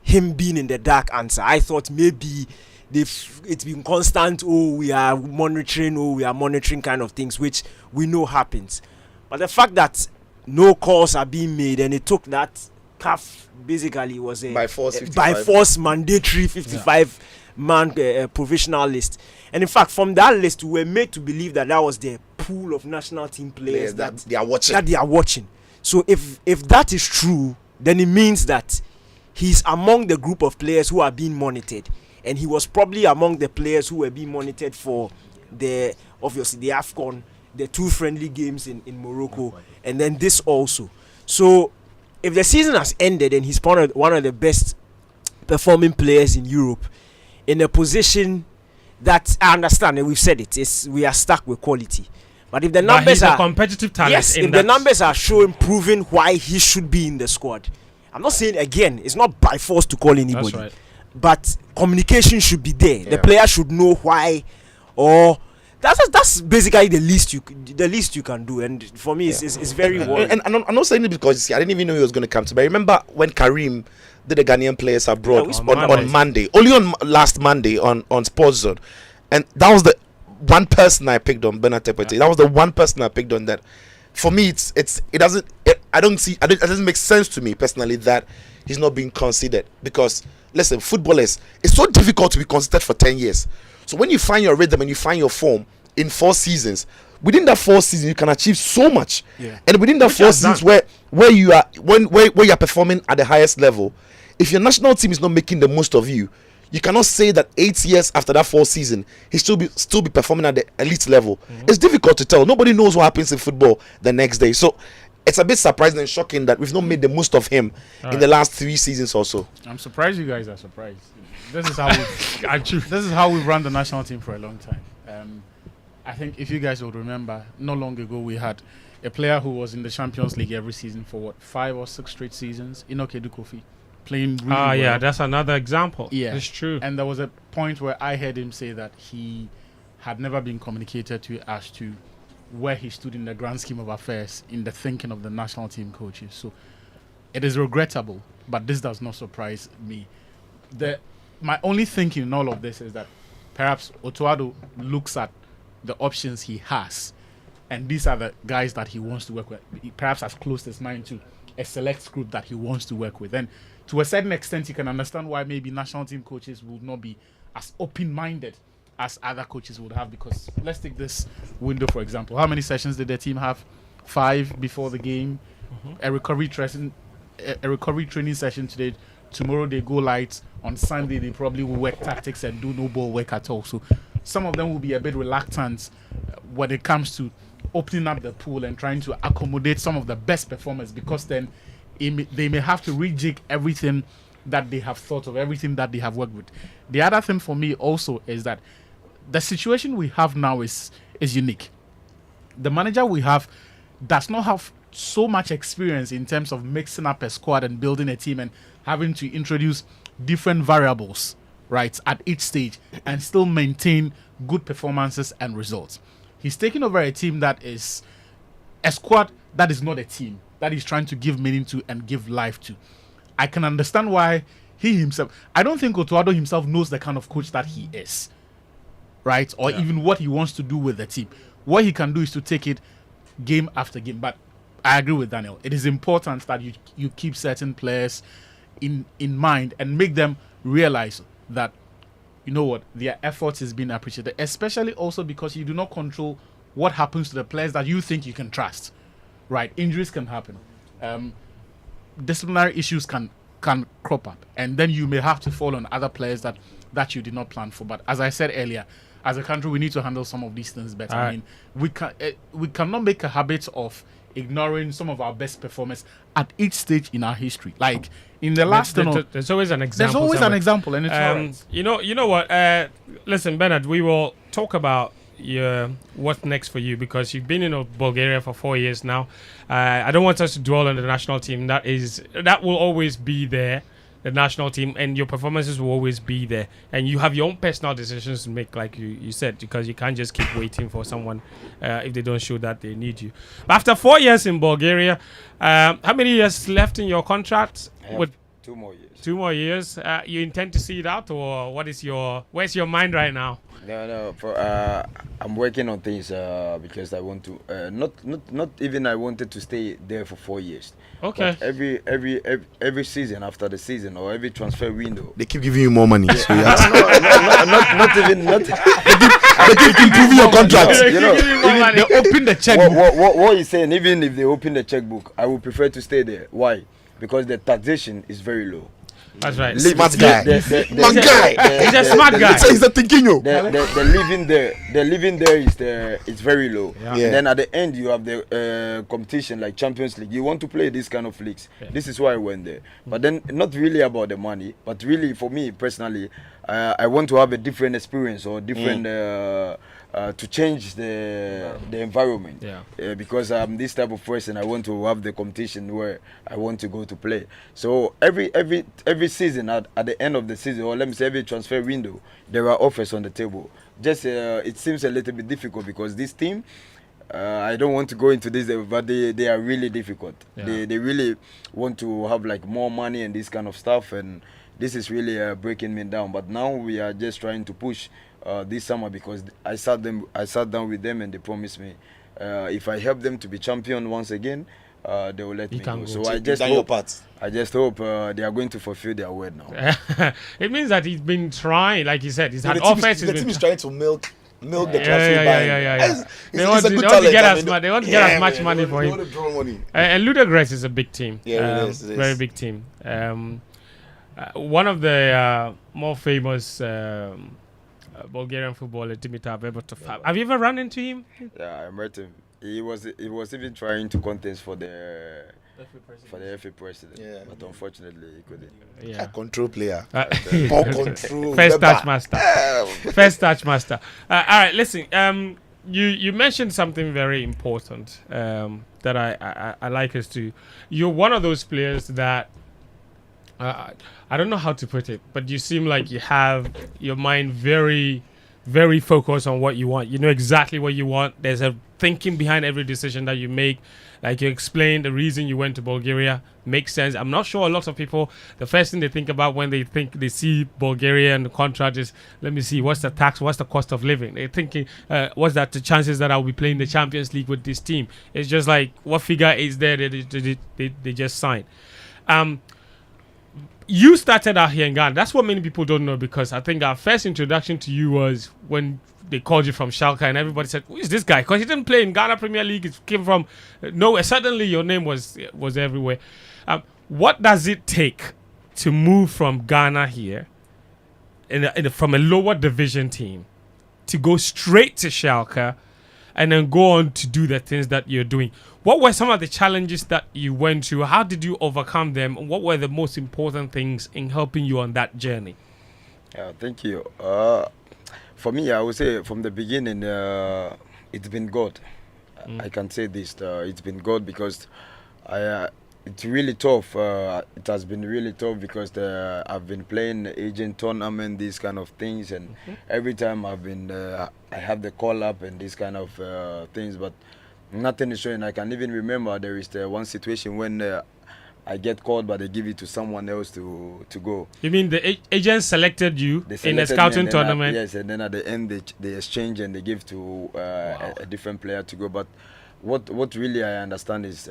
him being in the dark answer. I thought maybe it's been constant, we are monitoring kind of things, which we know happens. But the fact that no calls are being made, and it took that CAF basically was a by force mandatory 55 man provisional list. And in fact, from that list, we were made to believe that was the pool of national team players that they are watching. So if that is true, then it means that he's among the group of players who are being monitored, and he was probably among the players who were being monitored for the AFCON, the 2 friendly games in Morocco, and then this also. So if the season has ended and he's one of the best performing players in Europe, in a position that I understand, and we've said it, we are stuck with quality. But if the numbers are competitive talent, yes, if the numbers are proving why he should be in the squad, I'm not saying again, it's not by force to call anybody. That's right. But communication should be there. The player should know why, or that's basically the least you can do. And for me, it's very worrying. And I'm not saying it because I didn't even know he was going to come to. But I remember when Karim did the Ghanaian players abroad on Monday, only on last Monday on Sports Zone, and that was the one person I picked on, Bernard Tekpetey. That was the one person I picked on that. For me, it doesn't make sense to me personally that he's not being considered, because listen, footballers, it's so difficult to be considered for 10 years. So when you find your rhythm and you find your form in 4 seasons, within that 4 seasons you can achieve so much. And within that 4 seasons where you are where you are performing at the highest level, if your national team is not making the most of you, you cannot say that 8 years after that 4th season he still be performing at the elite level. It's difficult to tell. Nobody knows what happens in football the next day. So it's a bit surprising and shocking that we've not made the most of him in the last 3 seasons or so. I'm surprised you guys are surprised. This is how we've run the national team for a long time. I think if you guys would remember, not long ago we had a player who was in the Champions League every season for 5 or 6 straight seasons, Inoke Dukofi, playing really well. Yeah, that's another example. Yeah, it's true. And there was a point where I heard him say that he had never been communicated to as to where he stood in the grand scheme of affairs in the thinking of the national team coaches. So it is regrettable, but this does not surprise me. My only thinking in all of this is that perhaps Otuado looks at the options he has, and these are the guys that he wants to work with. He perhaps has closed his mind to a select group that he wants to work with. And to a certain extent, you can understand why maybe national team coaches would not be as open-minded as other coaches would have, because let's take this window, for example. How many sessions did the team have? 5 before the game. A recovery training session today. Tomorrow they go light. On Sunday they probably will work tactics and do no ball work at all. So some of them will be a bit reluctant when it comes to opening up the pool and trying to accommodate some of the best performers, because then they may have to rejig everything that they have thought of, everything that they have worked with. The other thing for me also is that the situation we have now is unique. the manager we have does not have so much experience in terms of mixing up a squad and building a team and having to introduce different variables, right, at each stage and still maintain good performances and results. He's taking over a team that is a squad that is not a team, that he's trying to give meaning to and give life to. I can understand why he himself, I don't think Otuado himself knows the kind of coach that he is, right? Or even what he wants to do with the team. What he can do is to take it game after game. But I agree with Daniel. It is important that you keep certain players in mind and make them realize that, you know what, their efforts is being appreciated, especially also because you do not control what happens to the players that you think you can trust, right? Injuries can happen. Disciplinary issues can crop up, and then you may have to fall on other players that you did not plan for. But as I said earlier, as a country, we need to handle some of these things better. I mean, we cannot make a habit of ignoring some of our best performers at each stage in our history. Like in the last, there's always an example. There's always an example, and it's all right. You know what? Listen, Bernard, we will talk about what's next for you, because you've been in Bulgaria for 4 years now. I don't want us to dwell on the national team. That will always be there, the national team, and your performances will always be there. And you have your own personal decisions to make, like you said, because you can't just keep waiting for someone if they don't show that they need you. But after 4 years in Bulgaria, how many years left in your contract? I have 2 more years. 2 more years. You intend to see it out, or where's your mind right now? No. I'm working on things because I want to. Not even I wanted to stay there for 4 years. Okay. But every season after the season or every transfer window, They keep giving you more money. So you have to, not even. they keep improving your contract. You know, They open the checkbook. what he's saying, even if they open the checkbook, I would prefer to stay there. Why? Because the taxation is very low. That's right. Smart guy. Smart guy. He's a smart guy. He's a thinking you. The living there is very low. Yeah. Yeah. And then at the end you have the competition like Champions League. You want to play this kind of leagues. Yeah. This is why I went there. But then not really about the money, but really for me personally, I want to have a different experience or different to change the environment. Yeah. Because I'm this type of person. I want to have the competition where I want to go to play. So every season at the end of the season, or let me say every transfer window, there are offers on the table. Just it seems a little bit difficult because this team, I don't want to go into this, but they are really difficult. Yeah. They really want to have like more money and this kind of stuff, and this is really breaking me down. But now we are just trying to push this summer because I sat down with them and they promised me if I help them to be champion once again, they will let me go. So I just hope they are going to fulfill their word now. It means that he's been trying, like you said, he's had The team offers. the team is trying to milk the transfer Yeah. They want to get as much money for him. They want to draw money. And Ludogorets is a big team. Yeah, it is. Very big team. One of the more famous Bulgarian footballer, Dimitar Berbatov. Have you ever run into him? Yeah, I met him. He was even trying to contest for the FA president. Yeah. But unfortunately he couldn't. Yeah. A control player. Ball control. First touch master. First touch master. All right, listen. You mentioned something very important that I like us to. You're one of those players that I don't know how to put it, but you seem like you have your mind very, very focused on what you want. You know exactly what you want. There's a thinking behind every decision that you make. Like you explained, the reason you went to Bulgaria makes sense. I'm not sure a lot of people, the first thing they think about when they see Bulgaria and the contract is, let me see, what's the tax, what's the cost of living? They're thinking, what's that the chances that I'll be playing the Champions League with this team? It's just like, what figure is there that they just signed? You started out here in Ghana. That's what many people don't know, because I think our first introduction to you was when they called you from Schalke and everybody said, who is this guy? Because he didn't play in Ghana Premier League. It came from nowhere. Suddenly your name was everywhere. What does it take to move from Ghana here from a lower division team to go straight to Schalke and then go on to do the things that you're doing? What were some of the challenges that you went through? How did you overcome them? What were the most important things in helping you on that journey? Thank you. For me, I would say from the beginning, it's been God. I can say this. It's been good because it's really tough. It has been really tough because I've been playing agent tournament, these kind of things, and every time I've been, I have the call up and these kind of things, but nothing is showing. I can even remember there is one situation when I get called, but they give it to someone else to go. You mean the agent selected you They in a selected me, scouting and then tournament? Yes, and then at the end they exchange and they give to a different player to go. But what really I understand is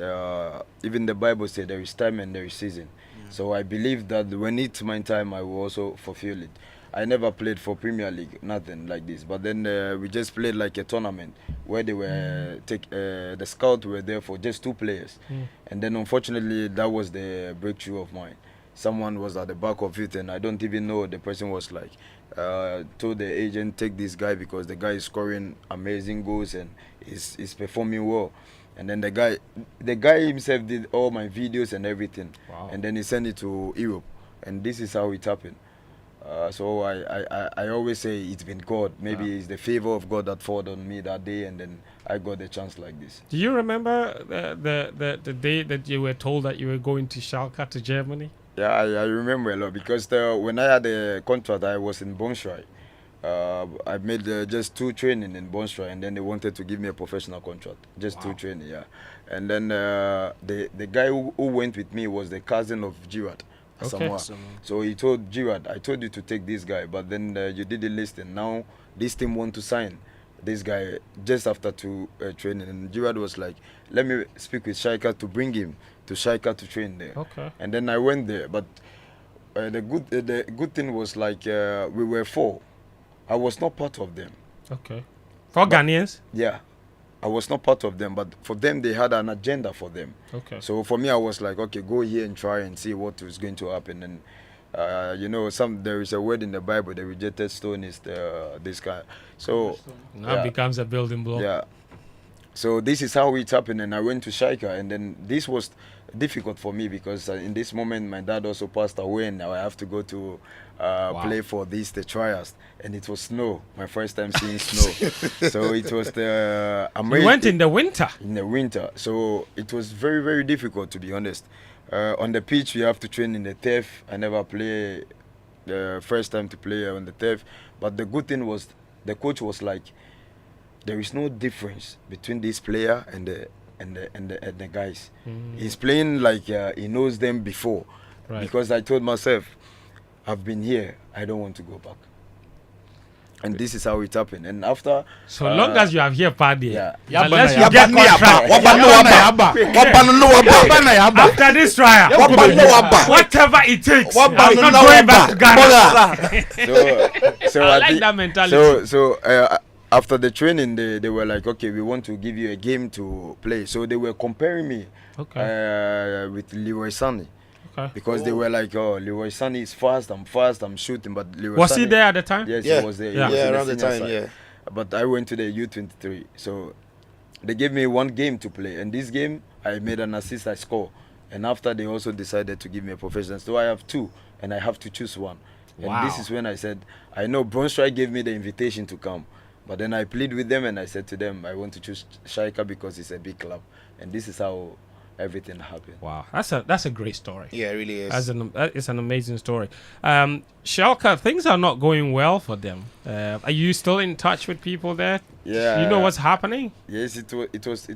even the Bible said there is time and there is season. So I believe that when it's my time, I will also fulfill it. I never played for Premier League, nothing like this. But then we just played like a tournament where they were the scouts were there for just 2 players, and then unfortunately that was the breakthrough of mine. Someone was at the back of it, and I don't even know the person was like. Told the agent, take this guy because the guy is scoring amazing goals and is performing well. And then the guy himself did all my videos and everything, and then he sent it to Europe, and this is how it happened. So I always say it's been God. Maybe it's the favor of God that fell on me that day, and then I got a chance like this. Do you remember the day that you were told that you were going to Schalke to Germany? Yeah, I remember a lot because when I had a contract, I was in Bonschrei. I made just 2 training in Bonschrei, and then they wanted to give me a professional contract. Just 2 training, yeah. And then the guy who went with me was the cousin of Giroud. Okay. So he told Giroud, I told you to take this guy, but then you didn't listen. Now this team want to sign this guy just after 2 training, and Giroud was like, let me speak with Schalke to bring him to Schalke to train there. Okay. And then I went there, but the good thing was like we were 4. I was not part of them. Okay. For Ghanaians? Yeah. I was not part of them, but for them, they had an agenda for them. Okay. So for me, I was like, okay, go here and try and see what is going to happen. And, you know, there is a word in the Bible, the rejected stone is this guy. So now it becomes a building block. Yeah. So this is how it happened, and I went to Schalke, and then this was difficult for me because in this moment, my dad also passed away, and now I have to go to play for the trials, and it was snow. My first time seeing snow, so it was amazing. You went in the winter. In the winter, so it was very, very difficult, to be honest. On the pitch, we have to train in the turf. I never play the first time to play on the turf, but the good thing was the coach was like, there is no difference between this player and the guys. He's playing like he knows them before, because I told myself, I've been here, I don't want to go back. And this is how it happened. And after, so long as you have here, Paddy, unless you get contract, after this trial, whatever it takes, I'm not going back to Ghana. So I like that mentality. So after the training, they were like, okay, we want to give you a game to play. So they were comparing me with Leroy Sané. Okay. Because they were like, oh, Leroy Sané is fast, I'm shooting. But Leroy was Sané, he there at the time? Yes, he was there. Yeah, around the time, side. yeah. But I went to the U23. So they gave me 1 game to play. And this game, I made an assist, I scored. And after, they also decided to give me a professional. So I have 2, and I have to choose one. And this is when I said, I know Bonschrei gave me the invitation to come. But then I plead with them, and I said to them, I want to choose Schalke because it's a big club. And this is how everything happened. Wow, that's a great story. Yeah, it really is. It's an amazing story. Schalke, things are not going well for them. Are you still in touch with people there? Yeah. You know what's happening? Yes, it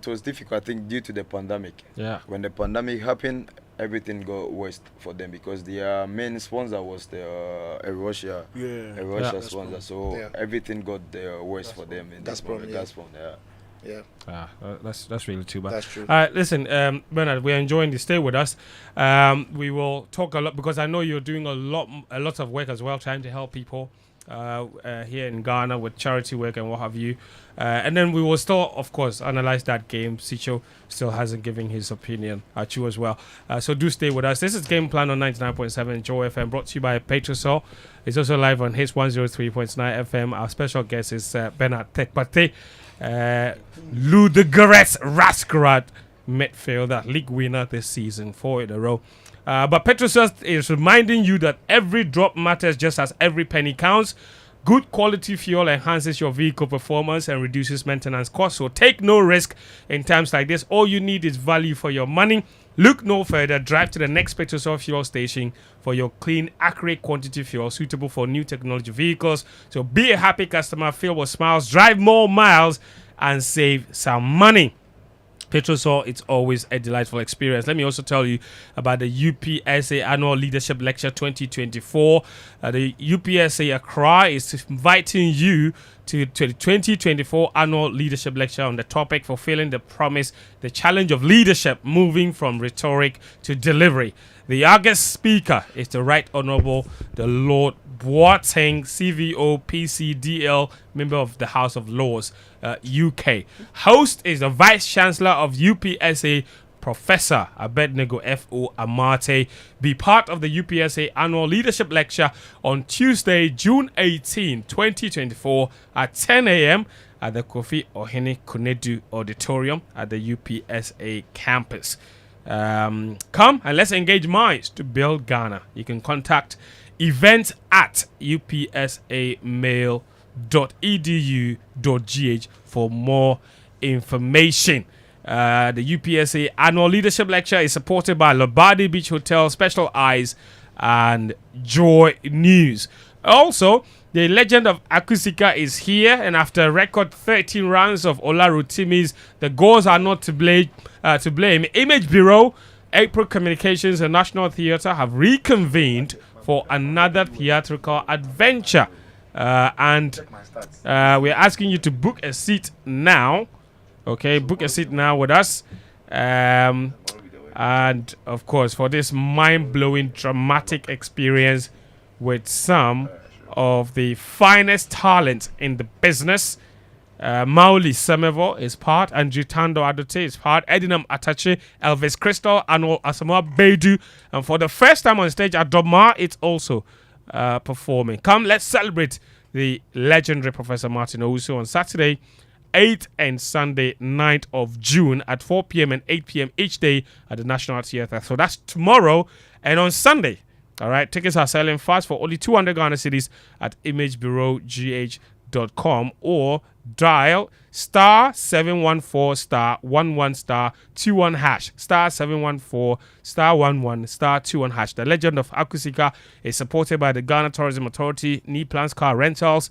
was difficult, I think, due to the pandemic. Yeah. When the pandemic happened, everything got worse for them because their main sponsor was a Russia sponsor. So everything got worse for them. In Gazprom, yeah. Yeah. That's really too bad. That's true. All right, listen, Bernard, we're enjoying this. Stay with us. We will talk a lot because I know you're doing a lot of work as well, trying to help people here in Ghana with charity work and what have you. And then we will still, of course, analyze that game. Sitso still hasn't given his opinion. Atsu as well. So do stay with us. This is Game Plan on 99.7 Joe FM, brought to you by Petrosol. It's also live on his 103.9 FM. Our special guest is Bernard Tekpetey, Ludogorets Rasgrad midfielder, league winner this season, 4 in a row. But Petrosol is reminding you that every drop matters just as every penny counts. Good quality fuel enhances your vehicle performance and reduces maintenance costs. So take no risk in times like this. All you need is value for your money. Look no further. Drive to the next Petrosol fuel station for your clean, accurate quantity fuel suitable for new technology vehicles. So be a happy customer, filled with smiles, drive more miles, and save some money. Petrosol, it's always a delightful experience. Let me also tell you about the UPSA Annual Leadership Lecture 2024. The UPSA Accra is inviting you to the 2024 Annual Leadership Lecture on the topic Fulfilling the Promise, the Challenge of Leadership, Moving from Rhetoric to Delivery. The August speaker is the Right Honourable the Lord Boateng, CVO, PCDL, member of the House of Lords, UK. Host is the Vice Chancellor of UPSA, Professor Abednego F.O. Amate. Be part of the UPSA Annual Leadership Lecture on Tuesday, June 18, 2024 at 10 a.m. at the Kofi Ohene Konedu Auditorium at the UPSA campus. Come and let's engage minds to build Ghana. You can contact event@upsamail.edu.gh for more information. The UPSA Annual Leadership Lecture is supported by Lobadi Beach Hotel, Special Eyes, and Joy News. Also, the legend of Akusika is here, and after a record 13 rounds of Olarotimi's, the goals are not to blame. Image Bureau, April Communications, and National Theatre have reconvened for another theatrical adventure. And we're asking you to book a seat now. Okay, book a seat now with us. And of course, for this mind-blowing, dramatic experience with some of the finest talents in the business. Mauli Semevo is part, Andrew Tando Adote is part, Edinam Atache, Elvis Crystal, Anol Asamoah Bedu, and for the first time on stage, Adoma is also performing. Come, let's celebrate the legendary Professor Martin Owusu on Saturday, 8th and Sunday, 9th of June at 4 p.m. and 8 p.m. each day at the National Theatre. So that's tomorrow and on Sunday. All right, tickets are selling fast for only 200 Ghana cedis at imagebureaugh.com or dial *714*11*21# *714*11*21#. The legend of Akusika is supported by the Ghana Tourism Authority, Knee Plans Car Rentals,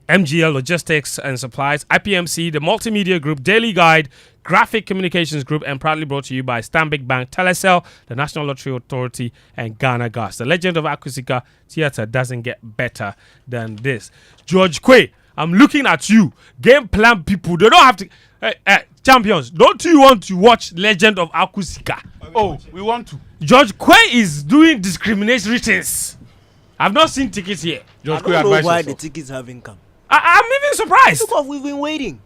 MGL Logistics and Supplies, IPMC, the Multimedia Group, Daily Guide, Graphic Communications Group, and proudly brought to you by Stanbic Bank, Telecel, the National Lottery Authority, and Ghana Gas. The legend of Akusika Theatre doesn't get better than this. George Quay, I'm looking at you. Game plan people, they don't have to... champions, don't you want to watch Legend of Akusika? Oh, we want to. George Quay is doing discriminatory things. I've not seen tickets here. I don't know why the tickets haven't come. I'm even surprised. Because we've been waiting.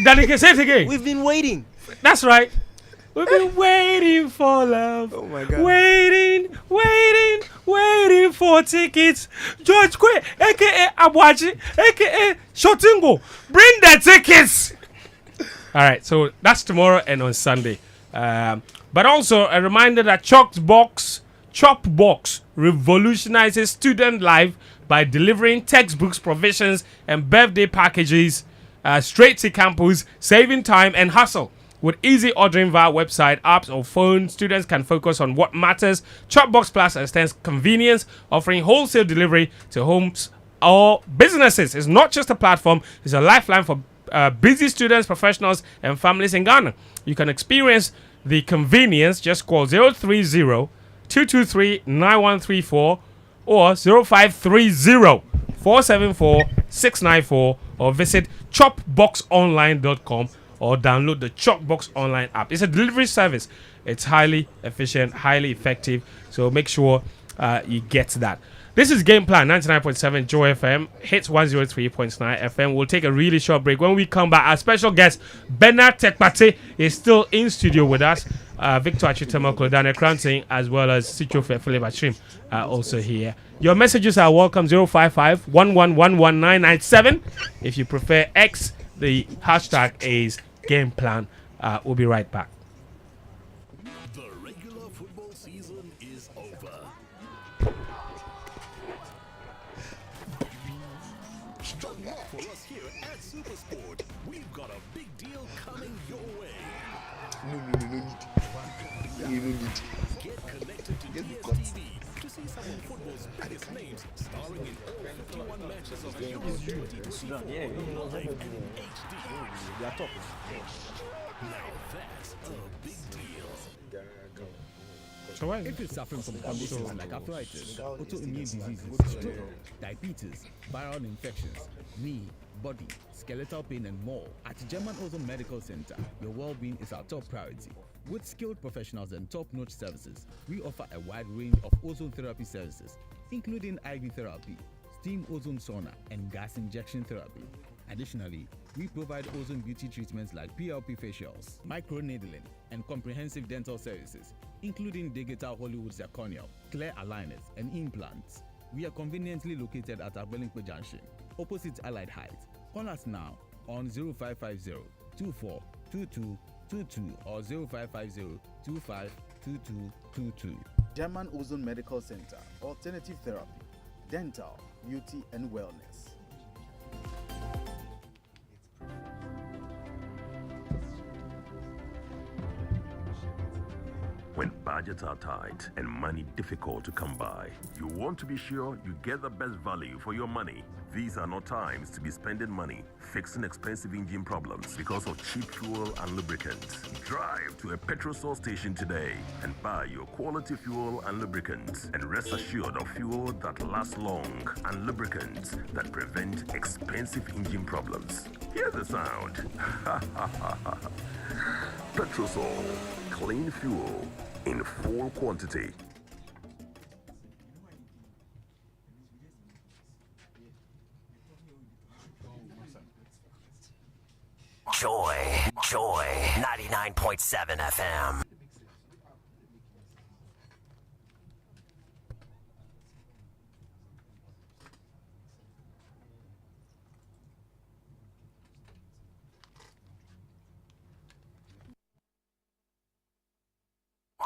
That they can say it again. We've been waiting. That's right. We've been waiting for love. Oh my God. Waiting for tickets. George Quay, aka Abuaji, aka Shotingo, bring the tickets. All right, so that's tomorrow and on Sunday. But also a reminder that Chopbox revolutionizes student life by delivering textbooks, provisions, and birthday packages straight to campus, saving time and hassle. With easy ordering via website, apps, or phone, students can focus on what matters. Chopbox Plus extends convenience, offering wholesale delivery to homes or businesses. It's not just a platform, it's a lifeline for busy students, professionals, and families in Ghana. You can experience the convenience. Just call 030-223-9134 or 0530-474-694 or visit chopboxonline.com or download the Chopbox Online app. It's a delivery service. It's highly efficient, highly effective. So make sure you get that. This is Game Plan 99.7 Joy FM, hits 103.9 FM. We'll take a really short break. When we come back, our special guest, Bernard Tekpetey, is still in studio with us. Victor Atsu Tamakloe, Koranteng, as well as Sitso Atsirim Philip are also here. Your messages are welcome. 055-1111-997. If you prefer X, the hashtag is Game Plan. We'll be right back. The regular football season is over. For us here at Supersport, we've got a big deal coming your way. No need. Get connected to DSTV to see some of football's biggest names starring in all 51 matches of the Euro 2024 live and in HD. Now that's a big deal. So why? If you're suffering from conditions like arthritis, autoimmune diseases, stroke, diabetes, viral infections, knee, body, skeletal pain, and more, at German Ozone Medical Center, your well-being is our top priority. With skilled professionals and top-notch services, we offer a wide range of ozone therapy services, including IV therapy, steam ozone sauna, and gas injection therapy. Additionally, we provide ozone beauty treatments like PLP facials, microneedling, and comprehensive dental services, including digital Hollywood zirconia, clear aligners, and implants. We are conveniently located at Abelinkwe Junction, opposite Allied Heights. Call us now on 0550 242222 or 0550 252222. German Ozone Medical Center, alternative therapy, dental, beauty, and wellness. When budgets are tight and money difficult to come by, you want to be sure you get the best value for your money. These are not times to be spending money fixing expensive engine problems because of cheap fuel and lubricants. Drive to a petrol source station today and buy your quality fuel and lubricants, and rest assured of fuel that lasts long and lubricants that prevent expensive engine problems. Hear the sound. Petrosol, clean fuel in full quantity. Joy 99.7 FM.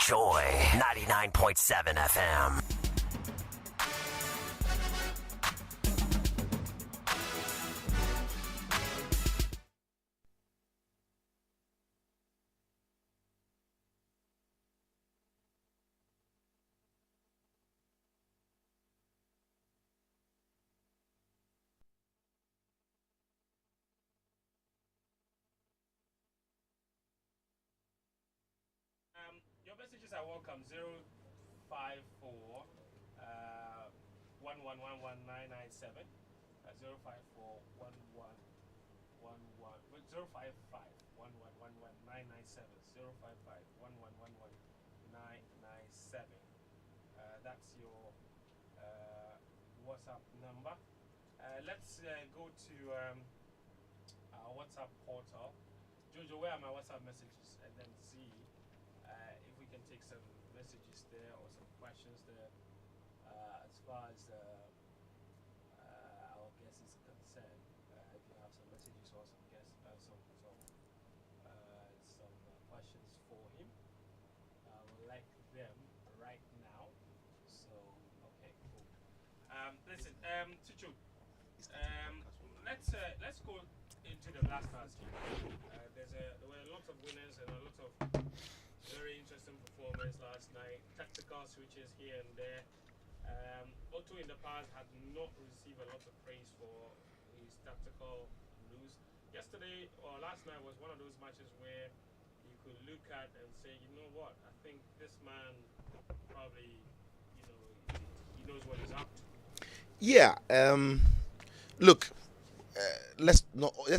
Joy 99.7 FM. Your messages are welcome. 054 1111997 054 055 that's your WhatsApp number. Let's go to our WhatsApp portal. Jojo, where are my WhatsApp messages? And then see if we can take some messages there or some questions there as far as our guest is concerned. If you have some messages or some guests, some questions for him, I would like them right now. So, okay, cool. Listen, Tuchu, let's go into the Black Stars game. There were a lot of winners and a lot of very interesting performance last night. Tactical switches here and there. Otto in the past had not received a lot of praise for his tactical moves. Yesterday or last night was one of those matches where you could look at and say, you know what, I think this man probably, he knows what he's up to. Yeah. Look, let's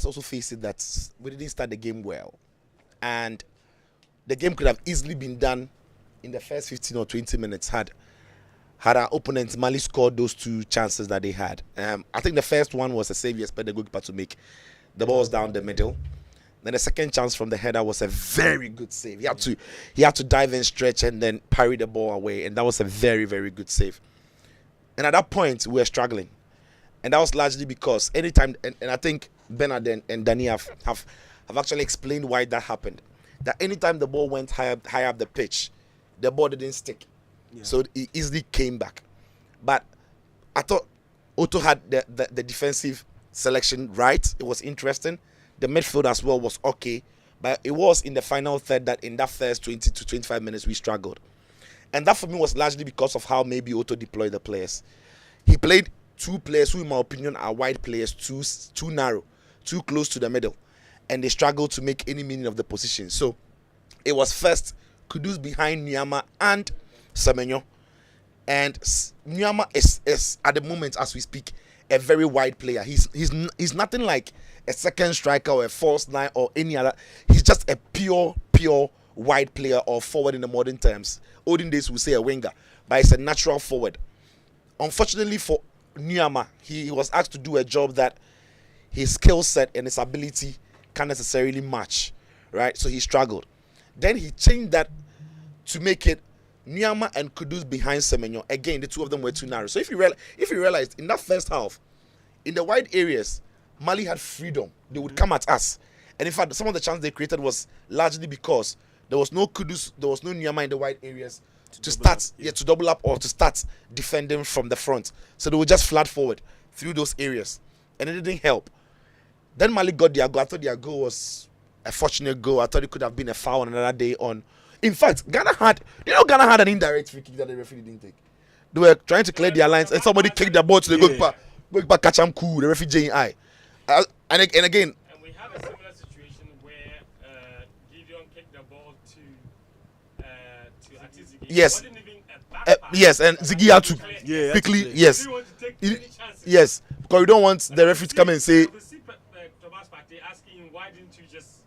also face it that we didn't start the game well, and the game could have easily been done in the first 15 or 20 minutes had our opponents Mali scored those two chances that they had. I think the first one was a save you expect the goalkeeper to make. The ball was down the middle. Then the second chance from the header was a very good save. He had to dive and stretch and then parry the ball away, and that was a very, very good save. And at that point, we were struggling. And that was largely because anytime, and I think Bernard and Danny have actually explained why that happened. That anytime the ball went high up the pitch, the ball didn't stick. Yeah. So it easily came back. But I thought Otto had the defensive selection right. It was interesting. The midfield as well was okay. But it was in the final third that in that first 20 to 25 minutes we struggled. And that for me was largely because of how maybe Otto deployed the players. He played two players who in my opinion are wide players, too narrow, too close to the middle. And they struggled to make any meaning of the position. So it was first Kudus behind Nyama and Semenyo. And Nyama is at the moment as we speak a very wide player. He's nothing like a second striker or a false nine or any other. He's just a pure wide player or forward in the modern terms. Olden days we say a winger, but it's a natural forward. Unfortunately for Nyama, he was asked to do a job that his skill set and his ability can't necessarily match, right? So he struggled. Then he changed that to make it Nyama and Kudus behind Semenyo. Again, the two of them were too narrow. So if you realized in that first half, in the wide areas, Mali had freedom. They would come at us. And in fact, some of the chances they created was largely because there was no Kudus, there was no Nyama in the wide areas to double up or to start defending from the front. So they were just flat forward through those areas. And it didn't help. Then Mali got their goal. I thought their goal was a fortunate goal. I thought it could have been a foul on another day on. In fact, Ghana had an indirect free kick that the referee didn't take. They were trying to clear their lines and somebody kicked the ball to the goalkeeper, catch him cool, the referee Jane eye. And again. And we have a similar situation where Gideon kicked the ball to Atsu. Yes. Wasn't even a back pass. Yes, and Ziggy had to quickly, yes. Yes, because we don't want the referee to come and say. Asking him, why didn't you just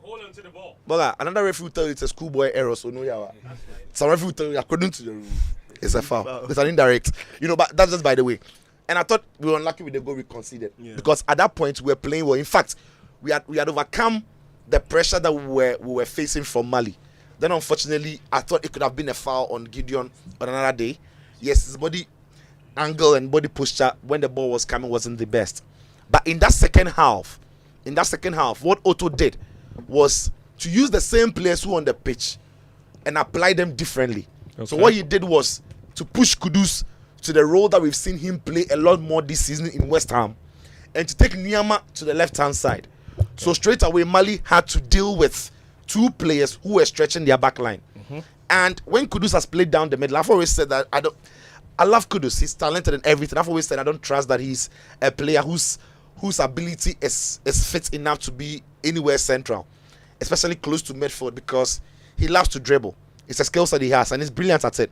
hold on to the ball? But another referee will tell you it's a schoolboy error, so no, yeah. Some referee will tell you according to the rule, it's a foul. It's an indirect, but that's just by the way. And I thought we were unlucky with the goal we conceded because at that point we were playing well. In fact, we had overcome the pressure that we were facing from Mali. Then unfortunately, I thought it could have been a foul on Gideon on another day. Yes, his body angle and body posture when the ball was coming wasn't the best. But in that second half, what Otto did was to use the same players who were on the pitch and apply them differently. Okay. So what he did was to push Kudus to the role that we've seen him play a lot more this season in West Ham, and to take Nyama to the left-hand side. Okay. So straight away, Mali had to deal with two players who were stretching their back line. Mm-hmm. And when Kudus has played down the middle, I've always said that I love Kudus. He's talented and everything. I've always said I don't trust that he's a player whose ability is fit enough to be anywhere central, especially close to midfield, because he loves to dribble. It's a skill set he has, and he's brilliant at it.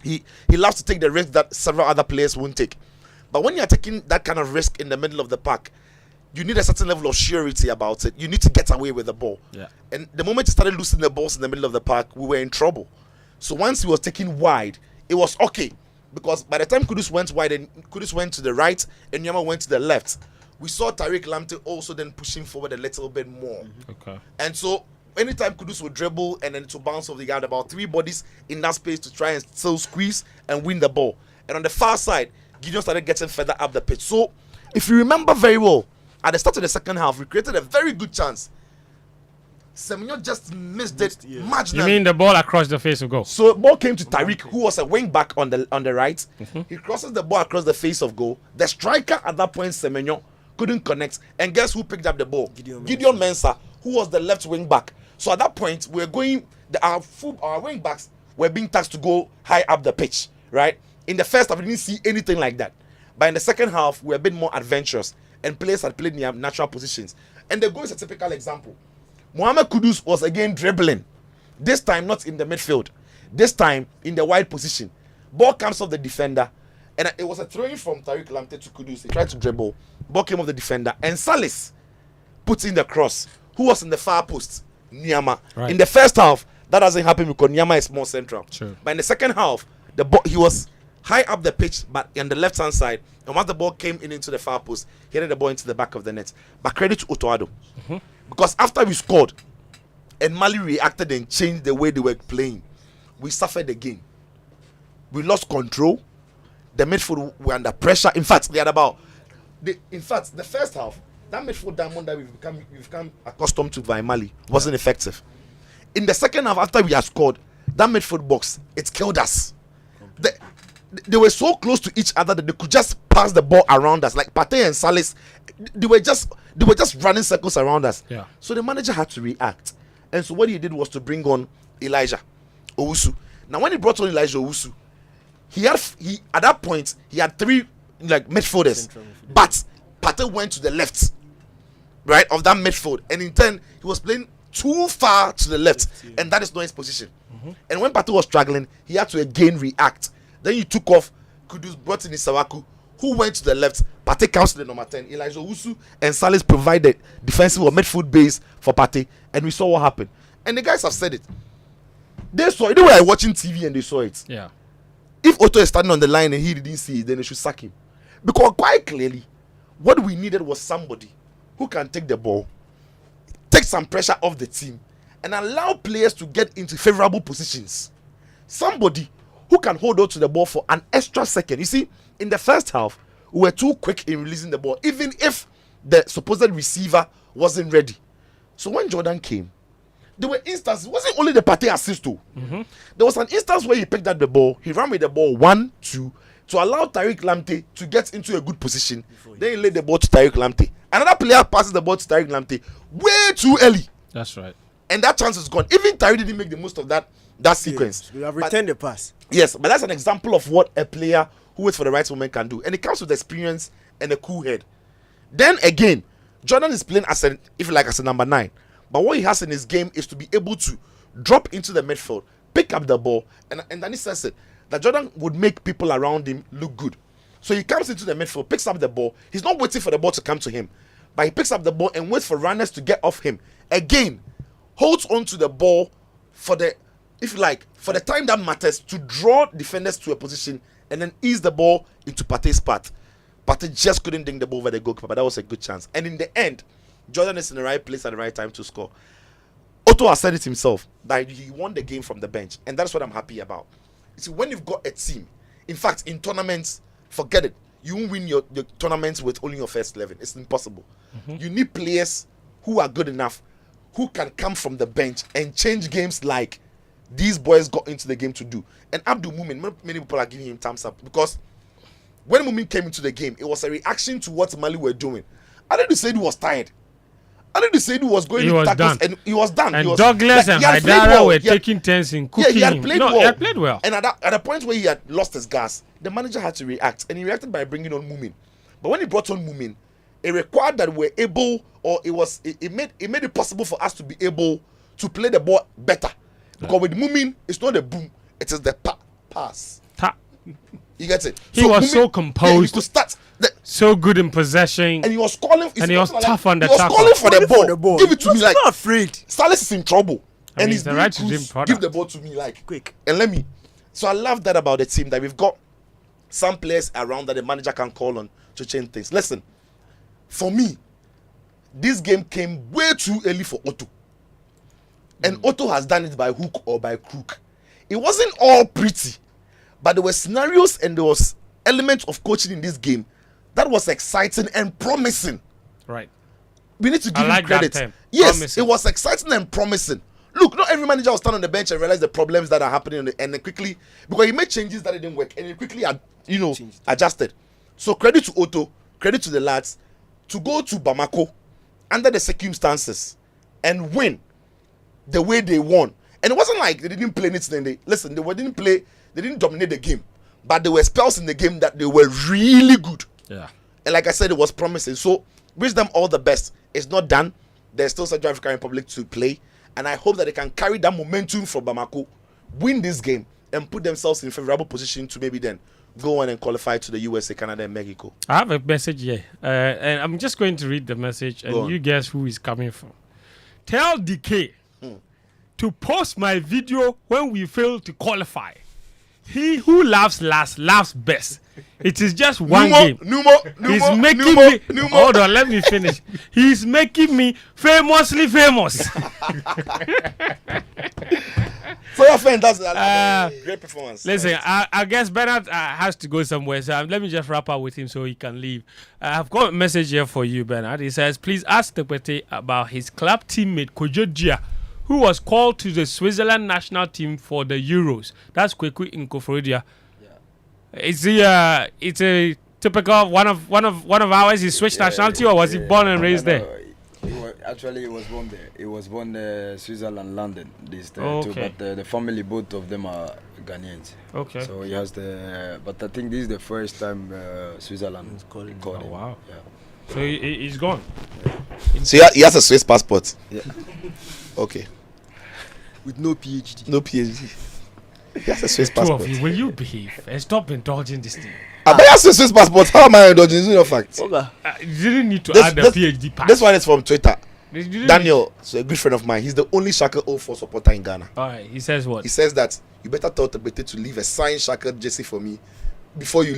He loves to take the risk that several other players won't take. But when you're taking that kind of risk in the middle of the park, you need a certain level of surety about it. You need to get away with the ball. Yeah. And the moment he started losing the balls in the middle of the park, we were in trouble. So once he was taken wide, it was okay. Because by the time Kudus went wide and Kudus went to the right and Nyama went to the left, we saw Tariq Lamptey also then pushing forward a little bit more. Mm-hmm. Okay. And so anytime Kudus would dribble and then to bounce off the yard, about three bodies in that space to try and still squeeze and win the ball. And on the far side, Gideon started getting further up the pitch. So if you remember very well, at the start of the second half, we created a very good chance. Semenyo just missed it marginally. You mean the ball across the face of goal? So the ball came to Tariq, who was a wing back on the right. Mm-hmm. He crosses the ball across the face of goal. The striker at that point, Semenyo, couldn't connect. And guess who picked up the ball? Gideon Mensah, who was the left wing back. So at that point, we're going. Our wing backs were being tasked to go high up the pitch, right? In the first half, we didn't see anything like that. But in the second half, we were a bit more adventurous, and players had played in their natural positions. And the goal is a typical example. Mohamed Kudus was again dribbling. This time not in the midfield. This time in the wide position. Ball comes off the defender. And it was a throwing from Tariq Lamptey to Kudus. He tried to dribble. Ball came off the defender. And Salis puts in the cross. Who was in the far post? Nyama. Right. In the first half, that doesn't happen because Nyama is more central. Sure. But in the second half, he was high up the pitch, but on the left-hand side. And once the ball came into the far post, he headed the ball into the back of the net. But credit to Otoado. Mm-hmm. Because after we scored, and Mali reacted and changed the way they were playing, we suffered again. We lost control. The midfield were under pressure. In fact, the first half, that midfield diamond that we've become accustomed to by Mali wasn't effective. In the second half, after we had scored, that midfield box, it killed us. they were so close to each other that they could just pass the ball around us. Like Partey and Salis, they were just running circles around us. Yeah. So the manager had to react, and so what he did was to bring on Elijah Owusu. Now when he brought on Elijah Owusu, he at that point he had 3 like midfielders, but Partey went to the left, right, of that midfield, and in turn he was playing too far to the left, and that is not his position. And when Partey was struggling, he had to again react. Then he took off. Kudus brought in Isawaku, who went to the left. Partey comes to the number 10. Elijah Owusu and Salis provided defensive or midfield base for Partey, and we saw what happened. And the guys have said it. They saw it. They were watching TV and they saw it. Yeah. If Otto is standing on the line and he didn't see it, then they should sack him. Because quite clearly, what we needed was somebody who can take the ball, take some pressure off the team, and allow players to get into favorable positions. Somebody who can hold on to the ball for an extra second. You see, in the first half, we were too quick in releasing the ball, even if the supposed receiver wasn't ready. So when Jordan came, there were instances, it wasn't only the Partey assist too. There was an instance where he picked up the ball, he ran with the ball 1, 2, to allow Tariq Lamptey to get into a good position. Then he laid the ball to Tariq Lamptey. Another player passes the ball to Tariq Lamptey way too early. That's right. And that chance is gone. Even Tariq didn't make the most of that sequence. We have returned the pass. Yes, but that's an example of what a player who waits for the right moment can do. And it comes with experience and a cool head. Then again, Jordan is playing as a number 9. But what he has in his game is to be able to drop into the midfield, pick up the ball, and then he says it, that Jordan would make people around him look good. So he comes into the midfield, picks up the ball. He's not waiting for the ball to come to him, but he picks up the ball and waits for runners to get off him. Again, holds on to the ball for the time that matters, to draw defenders to a position and then ease the ball into Partey's path. Partey just couldn't ding the ball over the goalkeeper, but that was a good chance. And in the end, Jordan is in the right place at the right time to score. Otto has said it himself that he won the game from the bench, and that's what I'm happy about. You see, when you've got a team, in fact, in tournaments, forget it. You won't win your tournaments with only your first 11. It's impossible. You need players who are good enough, who can come from the bench and change games like these boys got into the game to do. And Abdul Mumin, many people are giving him thumbs up, because when Mumin came into the game, it was a reaction to what Mali were doing. I didn't say he was tired. I didn't say he was going to tackles, and he was done. And Douglas and Haidara were taking turns in cooking. Yeah, he had played well. He had played well. And at a point where he had lost his gas, the manager had to react, and he reacted by bringing on Mumin. But when he brought on Mumin, it required that we're able, or it made it possible for us to be able to play the ball better. Because with Mumin, it's not a boom, it is the pass. You get it? He was so composed. Yeah, he could start. So good in possession. And he was calling. And he was tough on the tackle. He was calling for the ball. Give it to me, like. Not afraid. Salis is in trouble. And he's the right to dream product. Give the ball to me, like, quick. And let me. So I love that about the team, that we've got some players around that the manager can call on to change things. Listen, for me, this game came way too early for Otto. And Otto has done it by hook or by crook. It wasn't all pretty, but there were scenarios and there was elements of coaching in this game that was exciting and promising. Right. We need to give him credit. That yes, promising. It was exciting and promising. Look, not every manager will stand on the bench and realize the problems that are happening and then quickly, because he made changes that didn't work and he quickly adjusted. So credit to Otto, credit to the lads to go to Bamako under the circumstances and win the way they won. And it wasn't like they didn't play anything. They didn't dominate the game, but there were spells in the game that they were really good. Yeah. And like I said, it was promising. So wish them all the best. It's not done. There's still Central African Republic to play, and I hope that they can carry that momentum from Bamako, win this game, and put themselves in favorable position to maybe then go on and qualify to the USA, Canada, and Mexico. I have a message here, and I'm just going to read the message, and you guess who is coming from. Tell DK to post my video when we fail to qualify. He who laughs last laughs best. It is just one game. He's making me. Hold on, let me finish. He's making me famously famous. For your friend, that's a great performance. Listen, I guess Bernard has to go somewhere, so let me just wrap up with him so he can leave. I've got a message here for you, Bernard. He says, please ask Tekpetey about his club teammate Kojo Gia, who was called to the Switzerland national team for the Euros. That's Kweku in Koforidua. Is he? It's a typical one of ours. He switched nationality, or was he born and raised there? Actually, he was born there. He was born Switzerland, London. These two, Okay. but the family, both of them are Ghanaians. Okay. So he has but I think this is the first time Switzerland called him. Oh, wow. Yeah. So he's gone. So he has a Swiss passport. Yeah. Okay. With no PhD. No PhD. He has a Swiss Two passport. of you, will you behave and stop indulging this thing? But he has a Swiss passport. How am I indulging? It's not a fact. You didn't need to This- add the this- PhD part. This one is from Twitter. You didn't Daniel, so a good friend of mine. He's the only Shaka 04 supporter in Ghana. All right. He says what? He says that you better tell Tekpetey to leave a signed Shaka jersey for me before he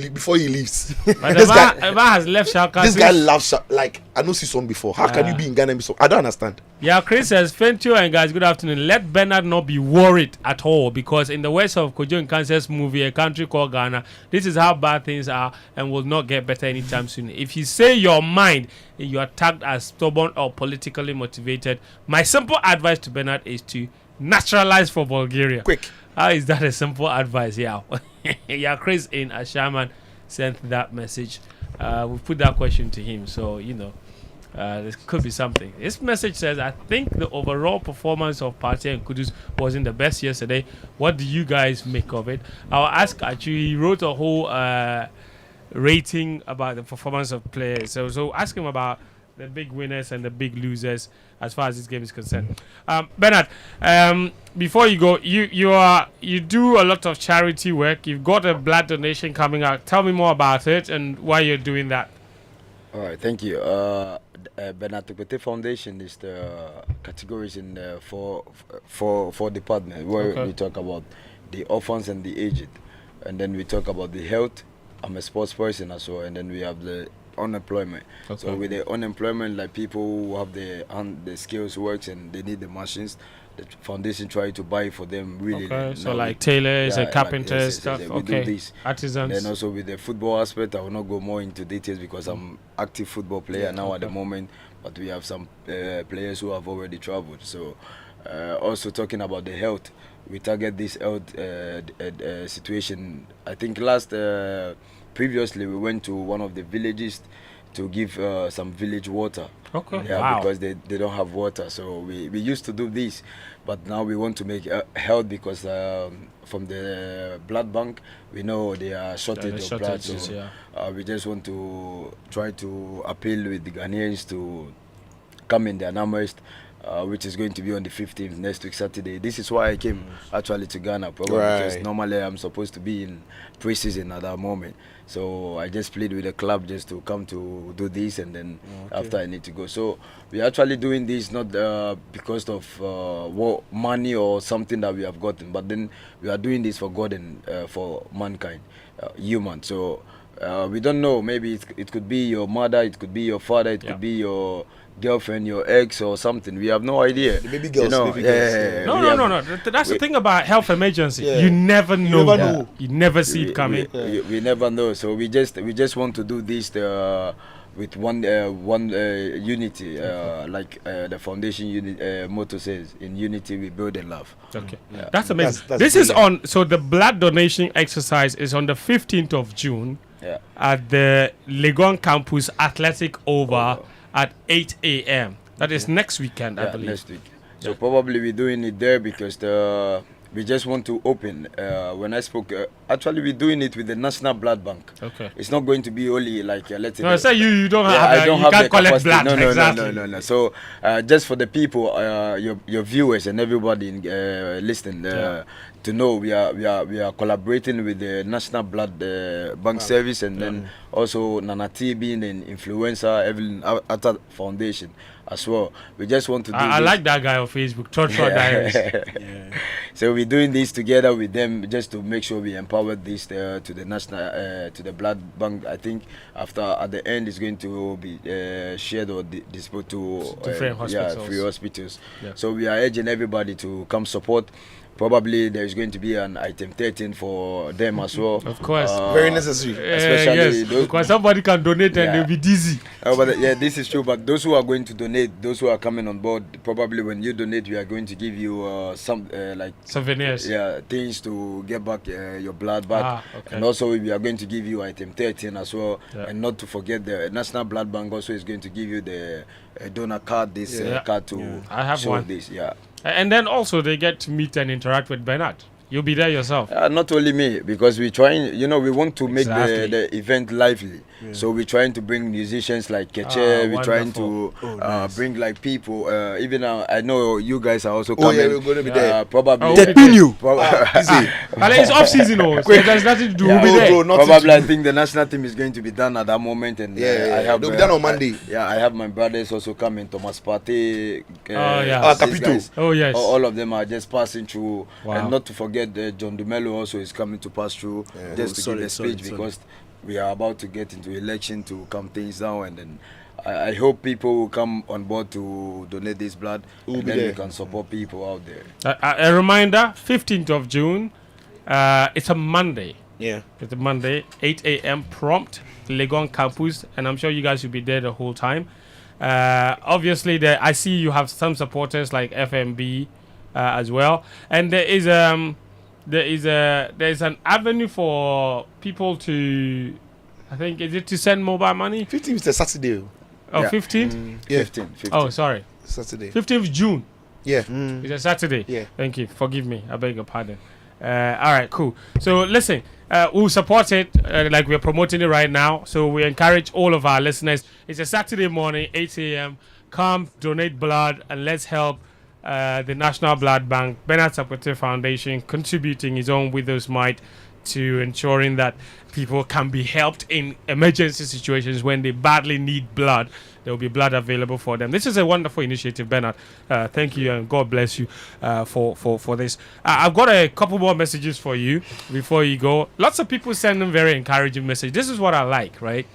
leaves. But this guy, the man has left Shaka. this since- guy loves Shaka. Like I know this one before. How can you be in Ghana and be so? I don't understand. Yeah, Chris says, Fentuo and guys, good afternoon. Let Bernard not be worried at all because in the words of Kojo Nkanse's movie, A Country Called Ghana, this is how bad things are and will not get better anytime soon. If you say your mind and you are tagged as stubborn or politically motivated, my simple advice to Bernard is to naturalize for Bulgaria. Quick. How is that a simple advice? Yeah. Yeah, Chris in Ashaman sent that message. We put that question to him, so, this could be something. This message says, I think the overall performance of Partey and Kudus wasn't the best yesterday. What do you guys make of it? I'll ask actually, he wrote a whole rating about the performance of players. So ask him about the big winners and the big losers as far as this game is concerned. Bernard, before you go, you do a lot of charity work. You've got a blood donation coming out. Tell me more about it and why you're doing that. All right, thank you. Bernard Tekpetey Foundation is the categories in for department where we talk about the orphans and the aged, and then we talk about the health. I'm a sports person as well, and then we have the unemployment. So with the unemployment, like people who have the skills works and they need the machines, the foundation try to buy for them really. Okay, so like tailors and carpenters stuff. We do this. Artisans. And also with the football aspect, I will not go more into details because I'm active football player now at the moment, but we have some players who have already traveled. So also talking about the health, we target this health situation. I think previously we went to one of the villages to give some village water. Okay. Yeah, Wow. because they don't have water. So we used to do this, but now we want to make health because from the blood bank we know there are shortage of blood. So we just want to try to appeal with the Ghanaians to come in their numbers. Which is going to be on the 15th next week Saturday. This is why I came actually to Ghana, probably because normally I'm supposed to be in pre-season at that moment. So I just played with the club just to come to do this, and then after I need to go. So we're actually doing this not because of money or something that we have gotten, but then we are doing this for God and for mankind, human. So we don't know, maybe it could be your mother, it could be your father, it could be your girlfriend, your ex or something. We have no idea. The baby girls, No. That's the thing about health emergency. You never know. You never see it coming. We never know. So we just want to do this with one unity, like the foundation motto says, in unity we build and love. Okay, that's amazing. This is on. So the blood donation exercise is on the 15th of June at the Legon Campus Athletic Oval at 8 a.m. That is next weekend, I believe. Next week. So probably we're doing it there because we just want to open. When I spoke, actually we're doing it with the National Blood Bank. Okay. It's not going to be only like let's say. No, say you don't have. I don't you have can't the collect capacity. blood. No. Exactly. So just for the people, your viewers and everybody listening, to know we are collaborating with the National Blood Bank Service, and then also Nana TB and Influencer Evelyn Atta Foundation as well. We just want to do I like that guy on Facebook, Churchwa Diaries. So we're doing this together with them just to make sure we empower this to the national to the blood bank. I think at the end it's going to be shared or distributed to different hospitals. free hospitals. So we are urging everybody to come support. probably there's going to be an item 13 for them as well. Of course. Very necessary. Especially yes, those, because somebody can donate and they'll be dizzy. but yeah, this is true. But those who are going to donate, those who are coming on board, probably when you donate, we are going to give you some like souvenirs. Yeah, things to get back your blood back. Okay. And also we are going to give you item 13 as well. And not to forget, the National Blood Bank also is going to give you the donor card. This card to I have show one. this. Yeah. And then also they get to meet and interact with Bernard. You'll be there yourself. Not only me, because we're trying, we want to make the event lively. Yeah. So we're trying to bring musicians like Keche. We're trying to nice. bring like people. Even I know you guys are also coming. Oh yeah, we're going to be there. Probably. Tekpetey. It's off season, so there's nothing to do. We'll be there. Bro, Probably I think the national team is going to be done at that moment, and Yeah, I have they'll be done on Monday. I have my brothers also coming. Thomas Partey. Capito. Oh yes. All of them are just passing through, Wow. and not to forget John Dumelo also is coming to pass through just to give a speech because we are about to get into election to calm things down, and then I hope people will come on board to donate this blood, and then we can support people out there. A reminder: 15th of June. It's a Monday. Yeah. It's a Monday, 8 a.m. prompt, Legon campus, and I'm sure you guys will be there the whole time. Obviously, I see you have some supporters like FMB as well, and there's an avenue for people to, I think, is it to send mobile money? 15th is a Saturday. Oh, Yeah. 15th? Yeah. 15. Oh, sorry. Saturday. 15th June. Yeah. It's a Saturday. Yeah. Thank you. Forgive me. I beg your pardon. All right, cool. So listen, we'll support it like we're promoting it right now. So we encourage all of our listeners. It's a Saturday morning, 8 a.m. Come, donate blood, and let's help the National Blood Bank, Bernard Tekpetey Foundation, contributing his own widow's mite to ensuring that people can be helped in emergency situations when they badly need blood. There will be blood available for them. This is a wonderful initiative, Bernard. Thank you, and God bless you for this. I've got a couple more messages for you before you go. Lots of people sending very encouraging messages. This is what I like, right?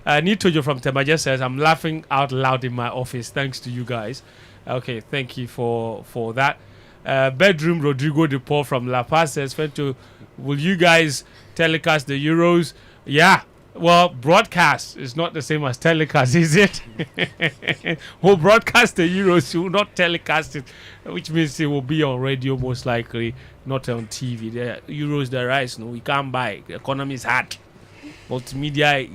Nitojo from Temaja says, I'm laughing out loud in my office thanks to you guys. Okay, thank you for that. Bedroom Rodrigo De Paul from La Paz says, Fentuo, will you guys telecast the Euros? Yeah. Well, broadcast is not the same as telecast, is it? We'll broadcast the Euros, we'll not telecast it, which means it will be on radio most likely, not on TV. The Euros, the rise, no, we can't buy. The economy is hard. Multimedia,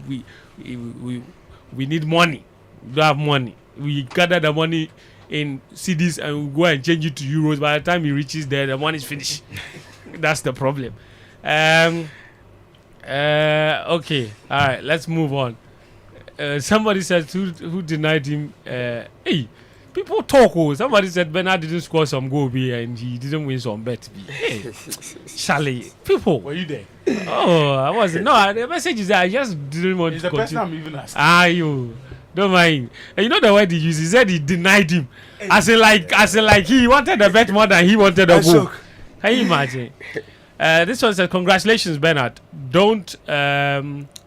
we need money. We don't have money. We gather the money in CDs and we go and change it to Euros. By the time it reaches there, the money is finished. That's the problem. Okay, all right, let's move on. Somebody said who denied him. Hey, people talk. Somebody said Bernard didn't score some goal and he didn't win some bet. Hey, Charlie, people. Were you there? Oh, I wasn't. No, the message is that I just didn't want It's to the person continue. I'm even asking. You don't mind. And you know the word he used. He said he denied him. As in like he wanted the bet more than he wanted the goal. Can you imagine? This one says, congratulations, Bernard. Don't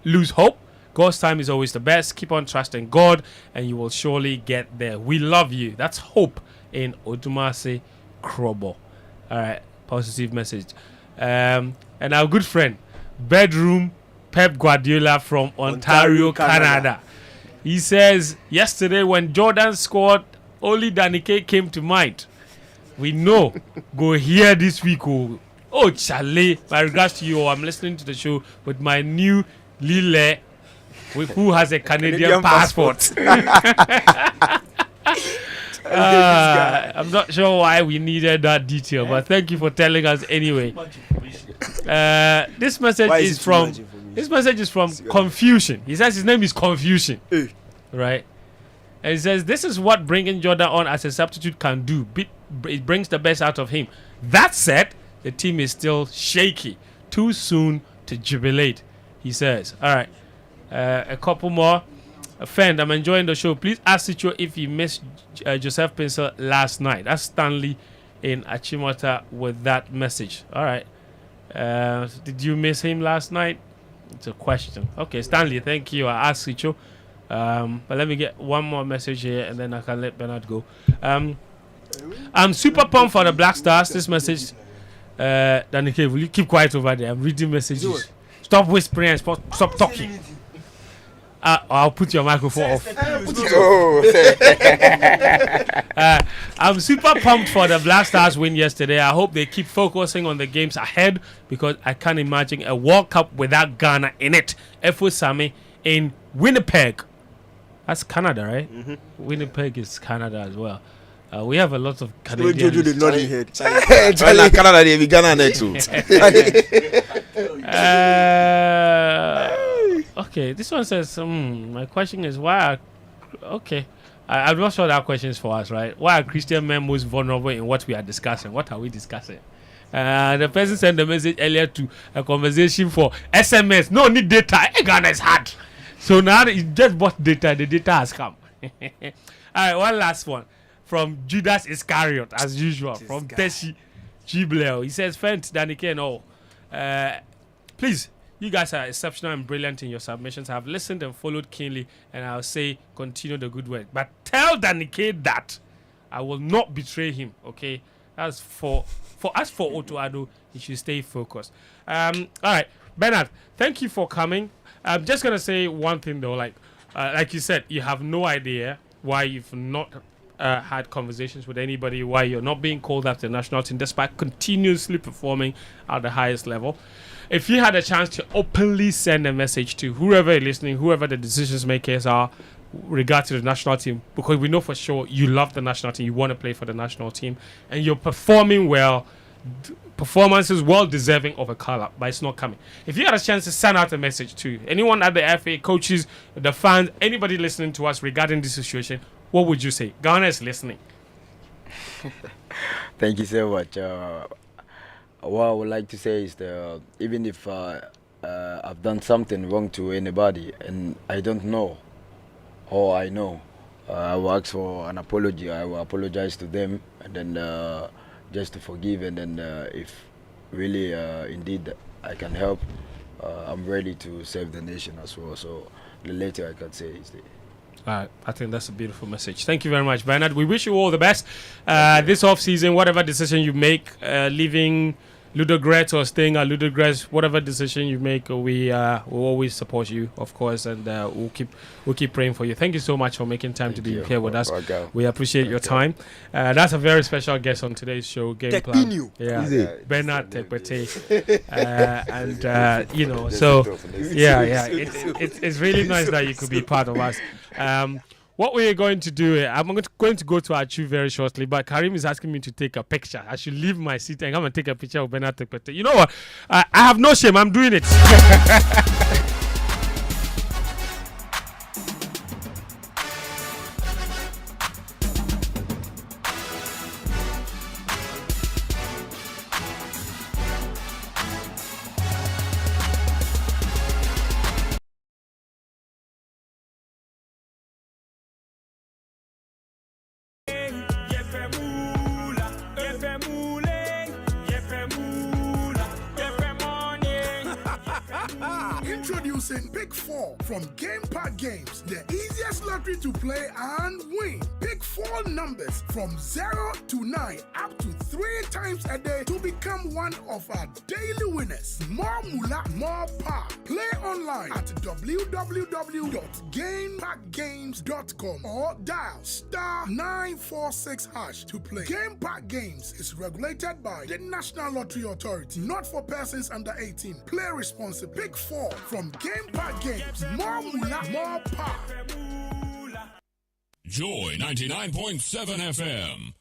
lose hope. God's time is always the best. Keep on trusting God and you will surely get there. We love you. That's hope in Odumase Krobo. All right, positive message. And our good friend, Bedroom Pep Guardiola from Ontario, Canada. He says, yesterday when Jordan scored, only Danike came to mind. We know. Go here this week. Oh, Charlie, my regards to you. I'm listening to the show with my new Lille, who has a Canadian passport. I'm not sure why we needed that detail, but thank you for telling us anyway. This message is from Confusion. He says his name is Confusion, right? And he says this is what bringing Jordan on as a substitute can do. It brings the best out of him. That said, the team is still shaky. Too soon to jubilate, he says. All right. A couple more. Friend, I'm enjoying the show. Please ask Sitso if he missed Joseph Pinsel last night. That's Stanley in Achimota with that message. All right. Did you miss him last night? It's a question. Okay, Stanley, thank you. I asked Sitso. But let me get one more message here and then I can let Bernard go. I'm super pumped for the Black Stars. This message, Danny, will you keep quiet over there? I'm reading messages. Stop whispering and stop talking. I'll put your microphone off. I'm super pumped for the Black Stars win yesterday. I hope they keep focusing on the games ahead because I can't imagine a World Cup without Ghana in it. Efo Sami in Winnipeg. That's Canada, right? Mm-hmm. Winnipeg is Canada as well. We have a lot of Canadians. Canada, they Ghana too. Okay, this one says, my question is why I'm not sure that question is for us, right? Why are Christian men most vulnerable in what we are discussing? What are we discussing? The person sent a message earlier to a conversation for SMS. No need data. Ghana is hard. So now he just bought data. The data has come. All right, one last one. From Judas Iscariot, as usual. From Teshi Gibleo. He says, Fent, Danike and all. Please, you guys are exceptional and brilliant in your submissions. I've listened and followed keenly, and I'll say continue the good work. But tell Danike that I will not betray him, okay? As for Otto Addo, he should stay focused. All right, Bernard, thank you for coming. I'm just going to say one thing, though. Like you said, you have no idea why you've not had conversations with anybody, why you're not being called up to the national team despite continuously performing at the highest level. If you had a chance to openly send a message to whoever is listening, whoever the decisions makers are, regard to the national team, because we know for sure you love the national team, you want to play for the national team, and you're performing well, performance is well deserving of a call-up, but it's not coming. If you had a chance to send out a message to anyone at the FA, coaches, the fans, anybody listening to us regarding this situation, what would you say? Ghana is listening. Thank you so much. What I would like to say is that even if I've done something wrong to anybody and I don't know, or I know, I will ask for an apology. I will apologize to them, and then just to forgive. And then if really indeed I can help, I'm ready to serve the nation as well. So the later I can say is the. I think that's a beautiful message. Thank you very much, Bernard. We wish you all the best this off-season. Whatever decision you make, leaving Ludogorets or staying at Ludogorets, whatever decision you make, we will always support you, of course, and we'll keep praying for you. Thank you so much for making time to be here with us. We appreciate your time. That's a very special guest on today's show, Game Plan. Yeah, Bernard Tekpetey. And it's really nice that you could be part of us. What we're going to do, I'm going to go to Atsu very shortly, but Karim is asking me to take a picture. I should leave my seat and come and take a picture of Bernard Tekpetey. You know what? I have no shame. I'm doing it. Introducing Pick 4 from Game Pack Games, the easiest lottery to play and win. Pick 4 numbers from 0 to 9 up to 3 times a day to become one of our daily winners. More moolah, more power. Play online at www.gamepackgames.com or dial *946# to play. Game Pack Games is regulated by the National Lottery Authority, not for persons under 18. Play responsibly. Pick 4 from Game Pack Games. More moolah, more power. Joy 99.7 FM.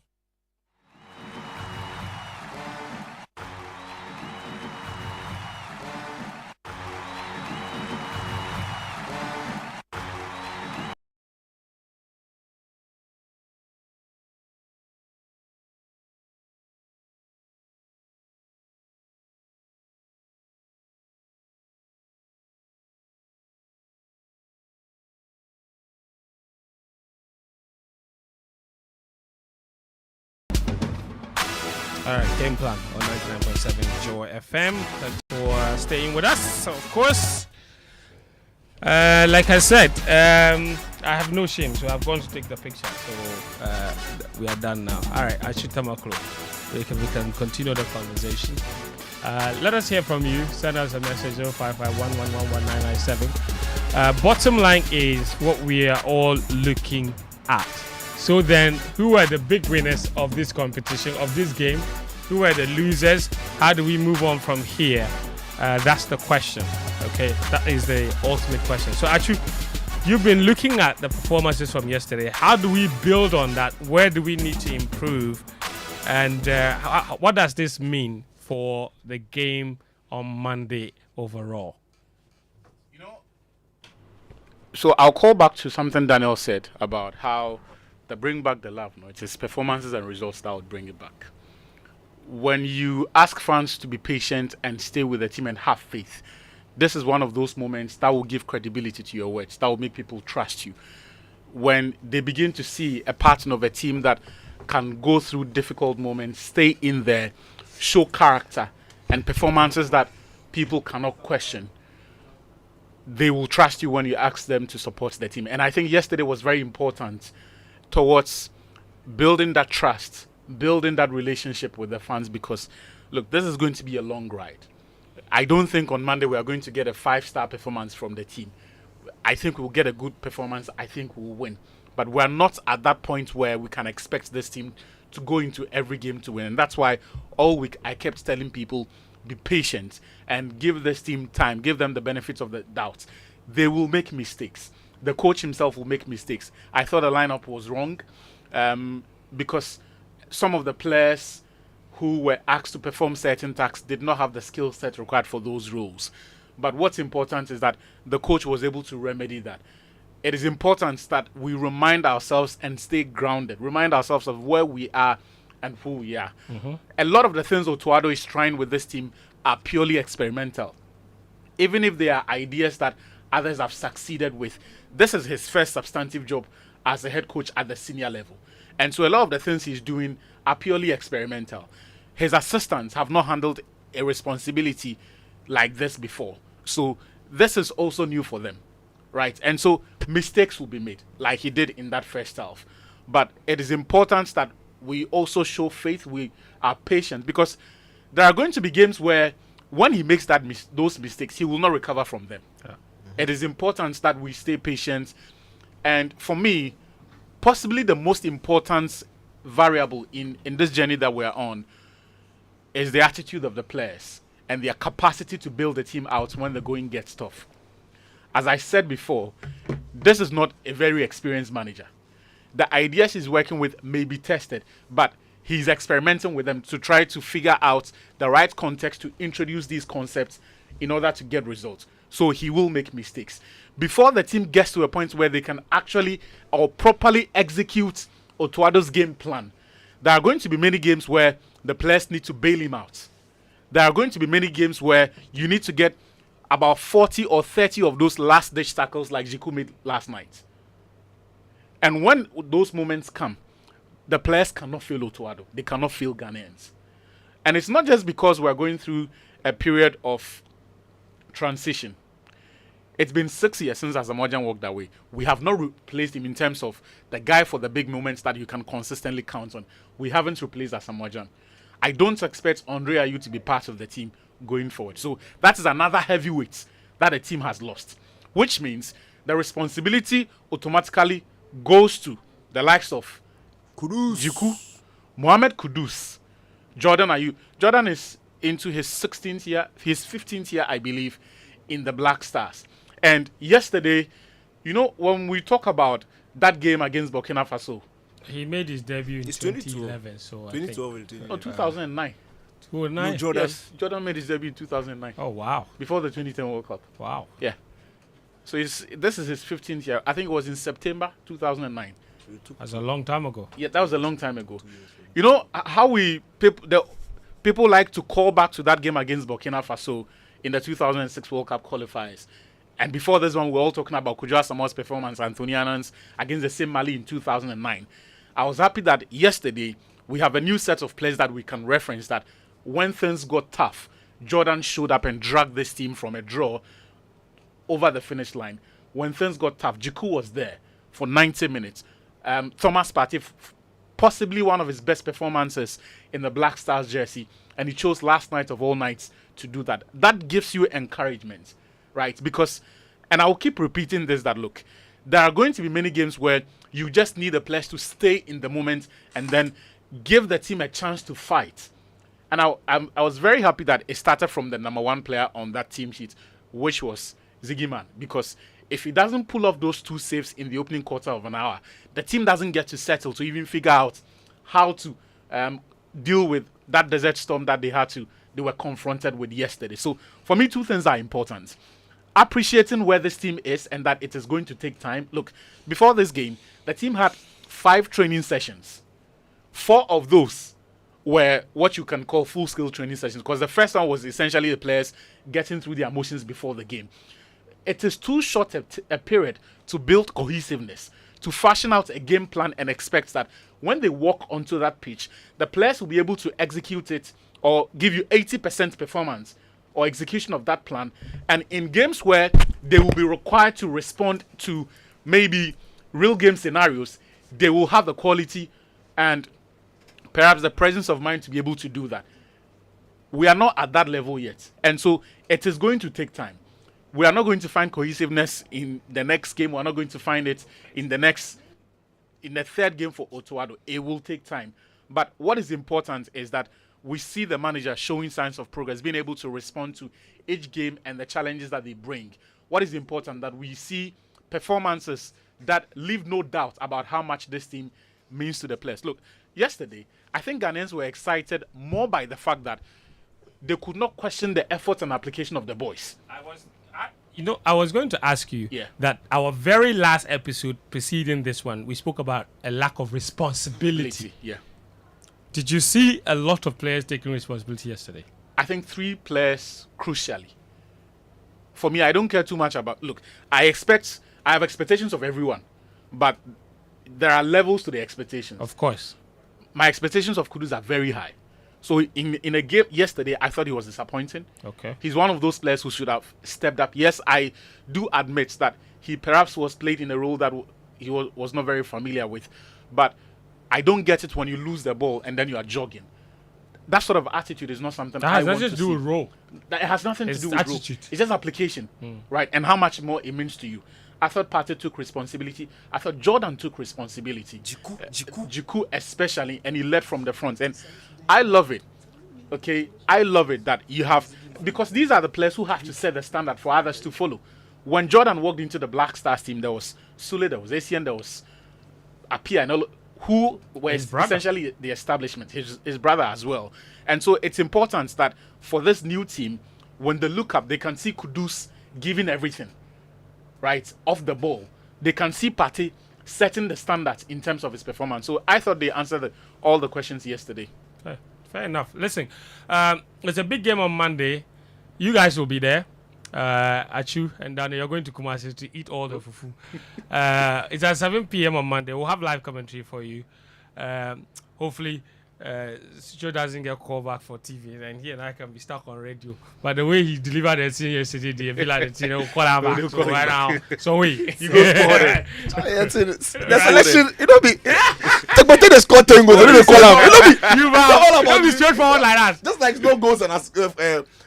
All right, Game Plan on 99.7 Joy FM. Thanks for staying with us. So, of course, like I said, I have no shame, so I've gone to take the picture. So we are done now. All right, Atsu Tamakloe. We can continue the conversation. Let us hear from you. Send us a message 0551111997. Bottom line is what we are all looking at. So then, who are the big winners of this competition, of this game? Who are the losers? How do we move on from here? That's the question. Okay, that is the ultimate question. So actually, you've been looking at the performances from yesterday. How do we build on that? Where do we need to improve? And what does this mean for the game on Monday overall? So I'll call back to something Daniel said about how the bring back the love. It's his performances and results that would bring it back. When you ask fans to be patient and stay with the team and have faith, this is one of those moments that will give credibility to your words, that will make people trust you. When they begin to see a pattern of a team that can go through difficult moments, stay in there, show character and performances that people cannot question, they will trust you when you ask them to support the team. And I think yesterday was very important towards building that trust, building that relationship with the fans, because, look, this is going to be a long ride. I don't think on Monday we are going to get a 5-star performance from the team. I think we'll get a good performance. I think we'll win. But we're not at that point where we can expect this team to go into every game to win. And that's why all week I kept telling people, be patient and give this team time, give them the benefits of the doubt. They will make mistakes. The coach himself will make mistakes. I thought the lineup was wrong because some of the players who were asked to perform certain tasks did not have the skill set required for those roles. But what's important is that the coach was able to remedy that. It is important that we remind ourselves and stay grounded, remind ourselves of where we are and who we are. Mm-hmm. A lot of the things Otuado is trying with this team are purely experimental. Even if they are ideas that others have succeeded with, this is his first substantive job as a head coach at the senior level. And so a lot of the things he's doing are purely experimental. His assistants have not handled a responsibility like this before. So this is also new for them, right? And so mistakes will be made, like he did in that first half. But it is important that we also show faith, we are patient, because there are going to be games where when he makes those mistakes, he will not recover from them. Yeah. Mm-hmm. It is important that we stay patient. And for me, possibly the most important variable in this journey that we're on is the attitude of the players and their capacity to build the team out when the going gets tough. As I said before, this is not a very experienced manager. The ideas he's working with may be tested, but he's experimenting with them to try to figure out the right context to introduce these concepts in order to get results. So he will make mistakes. Before the team gets to a point where they can actually or properly execute Otuado's game plan, there are going to be many games where the players need to bail him out. There are going to be many games where you need to get about 40 or 30 of those last-ditch tackles like Jiku made last night. And when those moments come, the players cannot feel Otuado. They cannot feel Ghanaians. And it's not just because we're going through a period of transition. It's been 6 years since Asamoah walked away. We have not replaced him in terms of the guy for the big moments that you can consistently count on. We haven't replaced Asamoah. I don't expect Andre Ayew to be part of the team going forward. So that is another heavyweight that the team has lost, which means the responsibility automatically goes to the likes of Jiku, Mohamed Kudus, Jordan Ayew. Jordan is into his 15th year, I believe, in the Black Stars. And yesterday, when we talk about that game against Burkina Faso, he made his debut in 2011. So 2012. 2009. 2009? No, Jordan. Yes, Jordan made his debut in 2009. Oh, wow. Before the 2010 World Cup. Wow. Yeah. So this is his 15th year. I think it was in September 2009. That's a long time ago. Yeah, that was a long time ago. You know how people like to call back to that game against Burkina Faso in the 2006 World Cup qualifiers. And before this one, we were all talking about Kudus Asamoah's performance, Anthony Annan's against the same Mali in 2009. I was happy that yesterday we have a new set of players that we can reference that when things got tough, Jordan showed up and dragged this team from a draw over the finish line. When things got tough, Jiku was there. for 90 minutes. Thomas Partey, possibly one of his best performances in the Black Stars jersey, and he chose last night of all nights to do that. That gives you encouragement, right? Because, and I will keep repeating this, that look, there are going to be many games where you just need the players to stay in the moment and then give the team a chance to fight. And I was very happy that it started from the number one player on that team sheet, which was Ziggy Man, because if he doesn't pull off those 2 saves in the opening quarter of an hour, the team doesn't get to settle to even figure out how to deal with that desert storm that they were confronted with yesterday. So for me, 2 things are important. Appreciating where this team is and that it is going to take time. Look, before this game, the team had 5 training sessions. 4 of those were what you can call full-scale training sessions, because the first one was essentially the players getting through their emotions before the game. It is too short a period to build cohesiveness, to fashion out a game plan and expect that when they walk onto that pitch, the players will be able to execute it or give you 80% performance or execution of that plan. And in games where they will be required to respond to maybe real game scenarios, they will have the quality and perhaps the presence of mind to be able to do that. We are not at that level yet. And so it is going to take time. We are not going to find cohesiveness in the next game. We're not going to find it in the third game for Otoado. It will take time. But what is important is that we see the manager showing signs of progress, being able to respond to each game and the challenges that they bring. What is important that we see performances that leave no doubt about how much this team means to the players. Look, yesterday, I think Ghanaians were excited more by the fact that they could not question the effort and application of the boys. I was going to ask you that our very last episode preceding this one, we spoke about a lack of responsibility. Yeah. Did you see a lot of players taking responsibility yesterday? I think 3 players crucially. For me, I don't care too much about... Look, I have expectations of everyone, but there are levels to the expectations. Of course. My expectations of Kudus are very high. So in a game yesterday, I thought he was disappointing. Okay. He's one of those players who should have stepped up. Yes, I do admit that he perhaps was played in a role that he was not very familiar with. But I don't get it when you lose the ball and then you are jogging. That sort of attitude is not something I want to see. That has nothing to do with role. It has nothing to do with attitude. Role. It's just application, right? And how much more it means to you. I thought Partey took responsibility. I thought Jordan took responsibility. Jiku especially, and he led from the front. And I love it. Okay? I love it that you have... Because these are the players who have to set the standard for others to follow. When Jordan walked into the Black Stars team, there was Sule, there was Asian, there was Apia, and all, who were essentially the establishment, his brother as well. And so it's important that for this new team, when they look up, they can see Kudus giving everything, right, off the ball. They can see Partey setting the standards in terms of his performance. So I thought they answered all the questions yesterday. Fair enough. Listen, it's a big game on Monday. You guys will be there. Atsu and Daniel, you're going to Kumasi to eat all the fufu. It's at 7 p.m. on Monday. We'll have live commentary for you. Hopefully, Sitso doesn't get called back for TV, and he and I can be stuck on radio. But the way he delivered the scene yesterday, the villa, the team will call him back. So right now, so wait, you go score it. The selection, it don't be. Tekpetey they score 10 goals. They don't call him. It don't be straightforward like that. Just like no goals and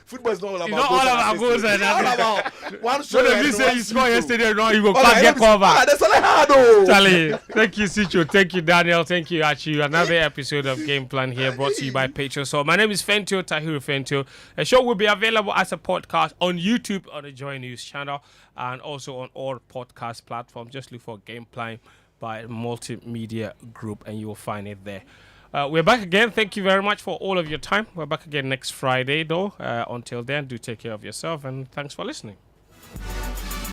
football is not all about goals. It's not all about goals and all about one shot. So if you say you scored yesterday, no, you go can't get covered. That's all I had, though. Charlie, thank you, Sitso. Thank you, Daniel. Thank you, Atsu. Another episode of Game Plan here brought to you by Patreon. So my name is Fentuo Tahiru Fentuo. The show will be available as a podcast on YouTube on the Joy News channel and also on all podcast platforms. Just look for Game Plan by Multimedia Group and you will find it there. We're back again. Thank you very much for all of your time. We're back again next Friday, though. Until then, do take care of yourself and thanks for listening.